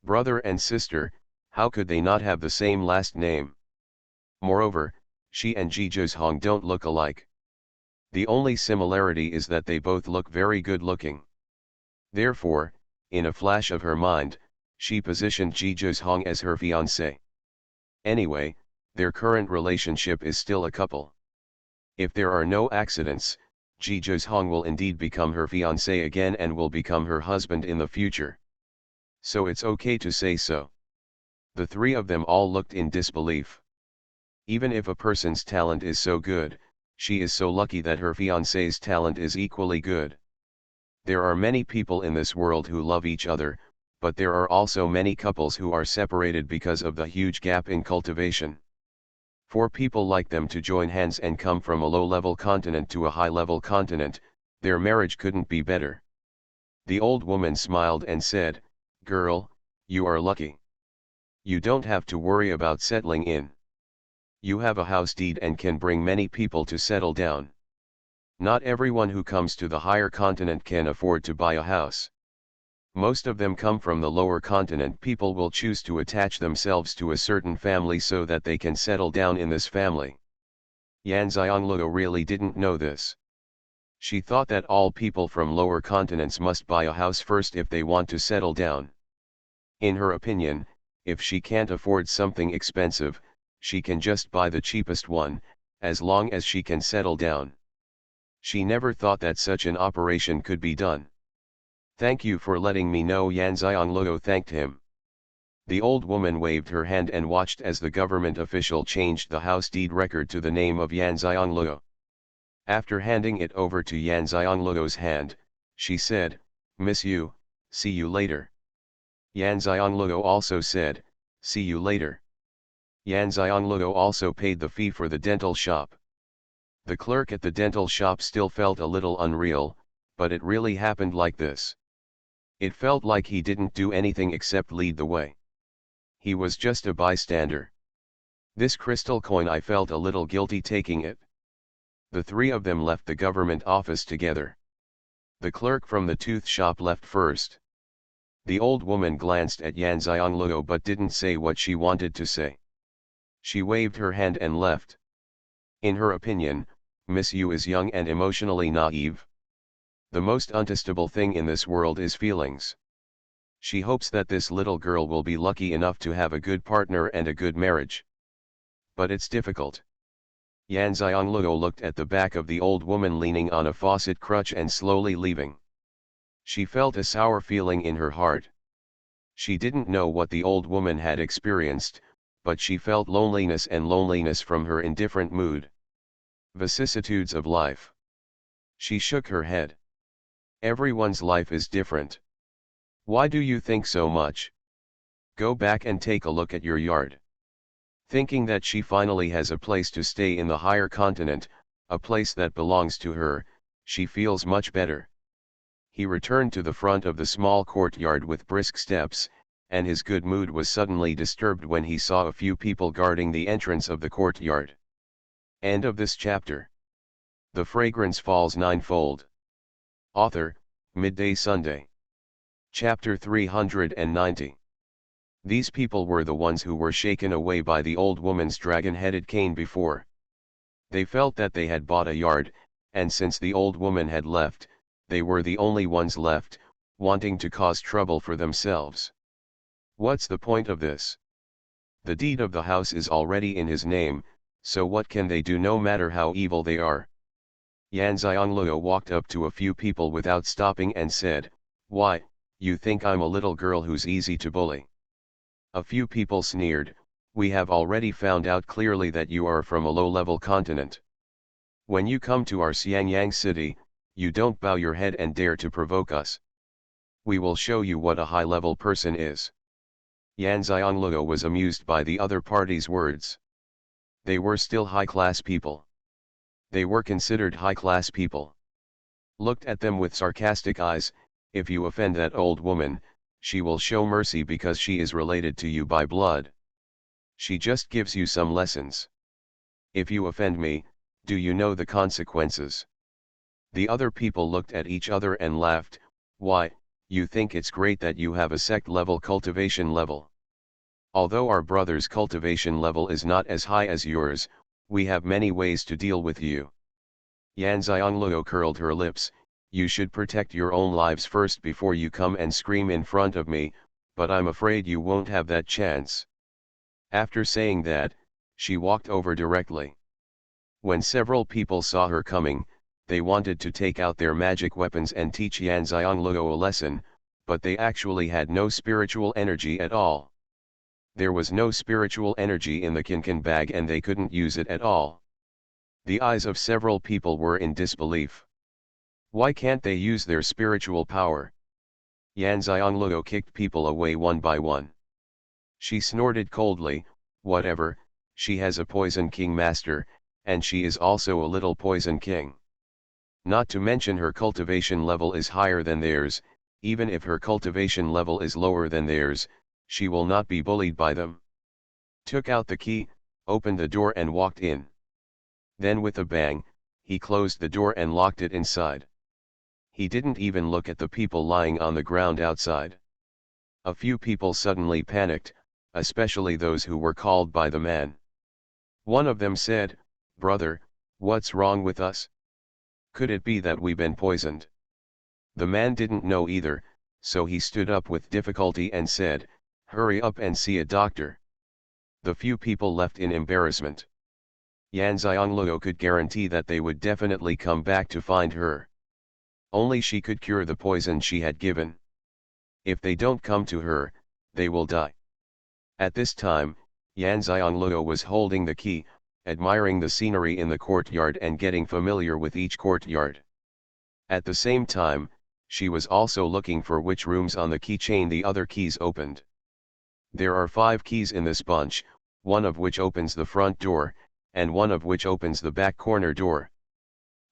Brother and sister, how could they not have the same last name? Moreover, she and Zhizhong don't look alike. The only similarity is that they both look very good looking. Therefore, in a flash of her mind, she positioned Zhizhong as her fiancé. Anyway, their current relationship is still a couple. If there are no accidents, Zhizhong will indeed become her fiancé again and will become her husband in the future. So it's okay to say so. The three of them all looked in disbelief. Even if a person's talent is so good, she is so lucky that her fiancé's talent is equally good. There are many people in this world who love each other, but there are also many couples who are separated because of the huge gap in cultivation. For people like them to join hands and come from a low-level continent to a high-level continent, their marriage couldn't be better. The old woman smiled and said, girl, you are lucky. You don't have to worry about settling in. You have a house deed and can bring many people to settle down. Not everyone who comes to the higher continent can afford to buy a house. Most of them come from the lower continent. People will choose to attach themselves to a certain family so that they can settle down in this family. Yan Xianglego really didn't know this. She thought that all people from lower continents must buy a house first if they want to settle down. In her opinion, if she can't afford something expensive, she can just buy the cheapest one, as long as she can settle down. She never thought that such an operation could be done. Thank you for letting me know. Yan Xianglego thanked him. The old woman waved her hand and watched as the government official changed the house deed record to the name of Yan Xianglego. After handing it over to Yan Xianglego's hand, she said, Miss Yu, see you later. Yan Xianglego also said, see you later. Yan Xianglego also paid the fee for the dental shop. The clerk at the dental shop still felt a little unreal, but it really happened like this. It felt like he didn't do anything except lead the way. He was just a bystander. This crystal coin, I felt a little guilty taking it. The three of them left the government office together. The clerk from the tooth shop left first. The old woman glanced at Yan Xianglego but didn't say what she wanted to say. She waved her hand and left. In her opinion, Miss Yu is young and emotionally naive. The most untestable thing in this world is feelings. She hopes that this little girl will be lucky enough to have a good partner and a good marriage. But it's difficult. Yan Xianglego looked at the back of the old woman leaning on a faucet crutch and slowly leaving. She felt a sour feeling in her heart. She didn't know what the old woman had experienced, but she felt loneliness from her indifferent mood. Vicissitudes of life. She shook her head. Everyone's life is different. Why do you think so much? Go back and take a look at your yard. Thinking that she finally has a place to stay in the higher continent, a place that belongs to her, she feels much better. He returned to the front of the small courtyard with brisk steps, and his good mood was suddenly disturbed when he saw a few people guarding the entrance of the courtyard. End of this chapter. The fragrance falls ninefold. Author, Midday Sunday. Chapter 390. These people were the ones who were shaken away by the old woman's dragon-headed cane before. They felt that they had bought a yard, and since the old woman had left, they were the only ones left, wanting to cause trouble for themselves. What's the point of this? The deed of the house is already in his name, so what can they do no matter how evil they are? Xianxia walked up to a few people without stopping and said, "Why, you think I'm a little girl who's easy to bully?" A few people sneered, "We have already found out clearly that you are from a low-level continent. When you come to our Xiangyang city, you don't bow your head and dare to provoke us. We will show you what a high-level person is." Xianxia was amused by the other party's words. They were still high-class people. They were considered high-class people. Looked at them with sarcastic eyes. "If you offend that old woman, she will show mercy because she is related to you by blood. She just gives you some lessons. If you offend me, do you know the consequences?" The other people looked at each other and laughed. "Why, you think it's great that you have a sect-level cultivation level. Although our brother's cultivation level is not as high as yours, we have many ways to deal with you." Xianxia curled her lips. "You should protect your own lives first before you come and scream in front of me, but I'm afraid you won't have that chance." After saying that, she walked over directly. When several people saw her coming, they wanted to take out their magic weapons and teach Xianxia a lesson, but they actually had no spiritual energy at all. There was no spiritual energy in the kinkan bag and they couldn't use it at all. The eyes of several people were in disbelief. Why can't they use their spiritual power? Xianxia kicked people away one by one. She snorted coldly, "Whatever, she has a poison king master, and she is also a little poison king. Not to mention her cultivation level is higher than theirs. Even if her cultivation level is lower than theirs, she will not be bullied by them." Took out the key, opened the door and walked in. Then with a bang, he closed the door and locked it inside. He didn't even look at the people lying on the ground outside. A few people suddenly panicked, especially those who were called by the man. One of them said, "Brother, what's wrong with us? Could it be that we've been poisoned?" The man didn't know either, so he stood up with difficulty and said, "Hurry up and see a doctor." The few people left in embarrassment. Xianxia could guarantee that they would definitely come back to find her. Only she could cure the poison she had given. If they don't come to her, they will die. At this time, Xianxia was holding the key, admiring the scenery in the courtyard and getting familiar with each courtyard. At the same time, she was also looking for which rooms on the keychain the other keys opened. There are 5 keys in this bunch, one of which opens the front door, and one of which opens the back corner door.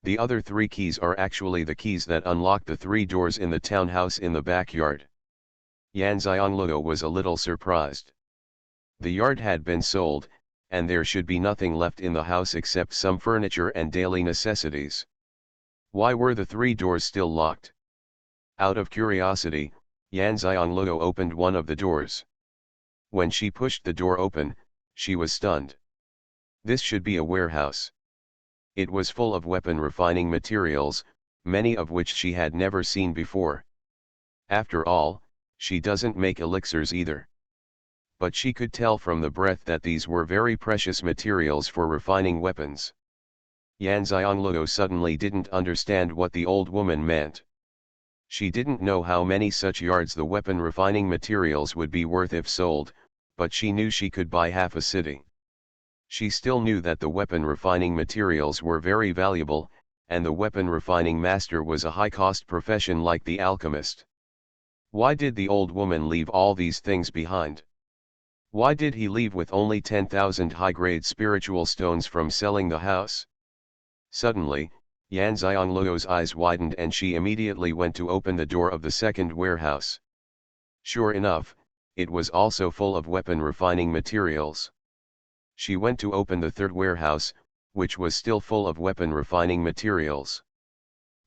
The other 3 keys are actually the keys that unlock the 3 doors in the townhouse in the backyard. Xianxia was a little surprised. The yard had been sold, and there should be nothing left in the house except some furniture and daily necessities. Why were the 3 doors still locked? Out of curiosity, Xianxia opened one of the doors. When she pushed the door open, she was stunned. This should be a warehouse. It was full of weapon refining materials, many of which she had never seen before. After all, she doesn't make elixirs either. But she could tell from the breath that these were very precious materials for refining weapons. Xianxia suddenly didn't understand what the old woman meant. She didn't know how many such yards the weapon refining materials would be worth if sold, but she knew she could buy half a city. She still knew that the weapon refining materials were very valuable, and the weapon refining master was a high-cost profession like the alchemist. Why did the old woman leave all these things behind? Why did he leave with only 10,000 high-grade spiritual stones from selling the house? Suddenly, Xianxia's eyes widened and she immediately went to open the door of the second warehouse. Sure enough, it was also full of weapon refining materials. She went to open the third warehouse, which was still full of weapon refining materials.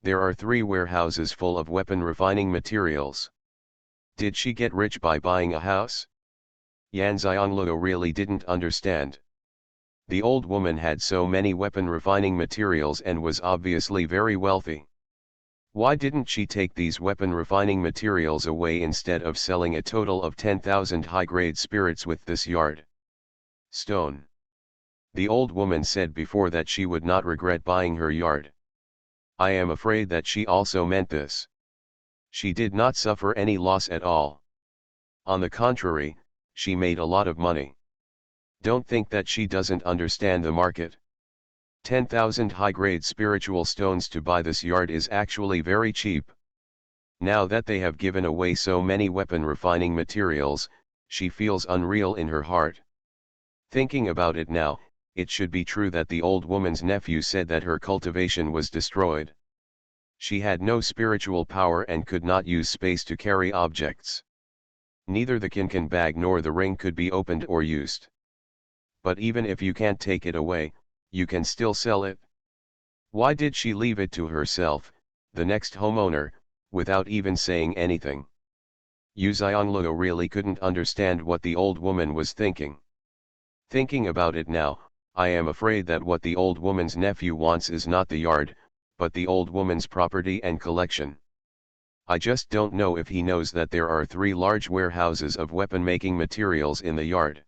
There are 3 warehouses full of weapon refining materials. Did she get rich by buying a house? Yan Xianglou really didn't understand. The old woman had so many weapon refining materials and was obviously very wealthy. Why didn't she take these weapon refining materials away instead of selling a total of 10,000 high-grade spirits with this yard? Stone. The old woman said before that she would not regret buying her yard. I am afraid that she also meant this. She did not suffer any loss at all. On the contrary, she made a lot of money. Don't think that she doesn't understand the market. 10,000 high-grade spiritual stones to buy this yard is actually very cheap. Now that they have given away so many weapon refining materials, she feels unreal in her heart. Thinking about it now, it should be true that the old woman's nephew said that her cultivation was destroyed. She had no spiritual power and could not use space to carry objects. Neither the kinkan bag nor the ring could be opened or used. But even if you can't take it away, you can still sell it. Why did she leave it to herself, the next homeowner, without even saying anything? Yu Xianglou really couldn't understand what the old woman was thinking. Thinking about it now, I am afraid that what the old woman's nephew wants is not the yard, but the old woman's property and collection. I just don't know if he knows that there are 3 large warehouses of weapon-making materials in the yard.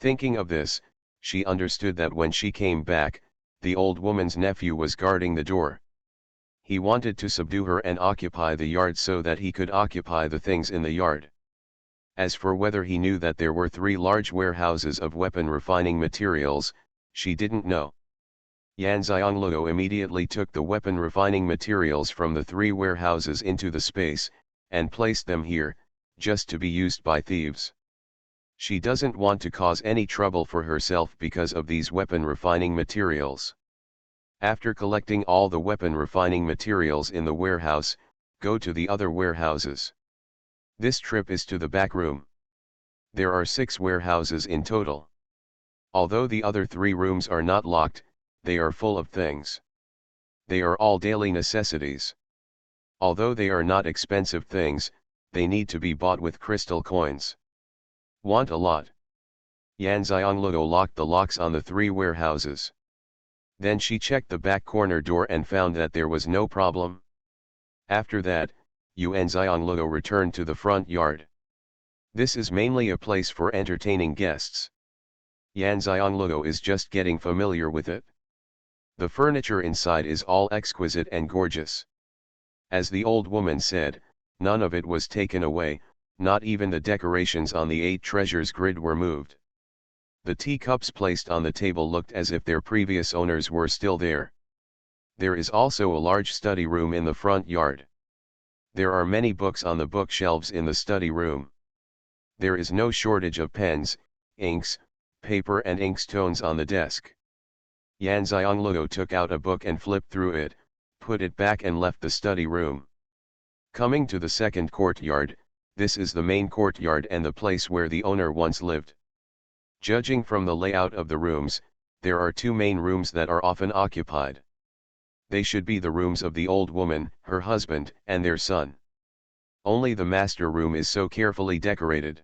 Thinking of this, she understood that when she came back, the old woman's nephew was guarding the door. He wanted to subdue her and occupy the yard so that he could occupy the things in the yard. As for whether he knew that there were 3 large warehouses of weapon refining materials, she didn't know. Yan Xianglou immediately took the weapon refining materials from the 3 warehouses into the space, and placed them here, just to be used by thieves. She doesn't want to cause any trouble for herself because of these weapon refining materials. After collecting all the weapon refining materials in the warehouse, go to the other warehouses. This trip is to the back room. There are 6 warehouses in total. Although the other 3 rooms are not locked, they are full of things. They are all daily necessities. Although they are not expensive things, they need to be bought with crystal coins. Want a lot. Yan Xianglou locked the locks on the 3 warehouses. Then she checked the back corner door and found that there was no problem. After that, Yan Xianglou returned to the front yard. This is mainly a place for entertaining guests. Yan Xianglou is just getting familiar with it. The furniture inside is all exquisite and gorgeous. As the old woman said, none of it was taken away, not even the decorations on the 8 treasures grid were moved. The teacups placed on the table looked as if their previous owners were still there. There is also a large study room in the front yard. There are many books on the bookshelves in the study room. There is no shortage of pens, inks, paper and inkstones on the desk. Yan Xianglou took out a book and flipped through it, put it back and left the study room. Coming to the second courtyard, this is the main courtyard and the place where the owner once lived. Judging from the layout of the rooms, there are 2 main rooms that are often occupied. They should be the rooms of the old woman, her husband, and their son. Only the master room is so carefully decorated.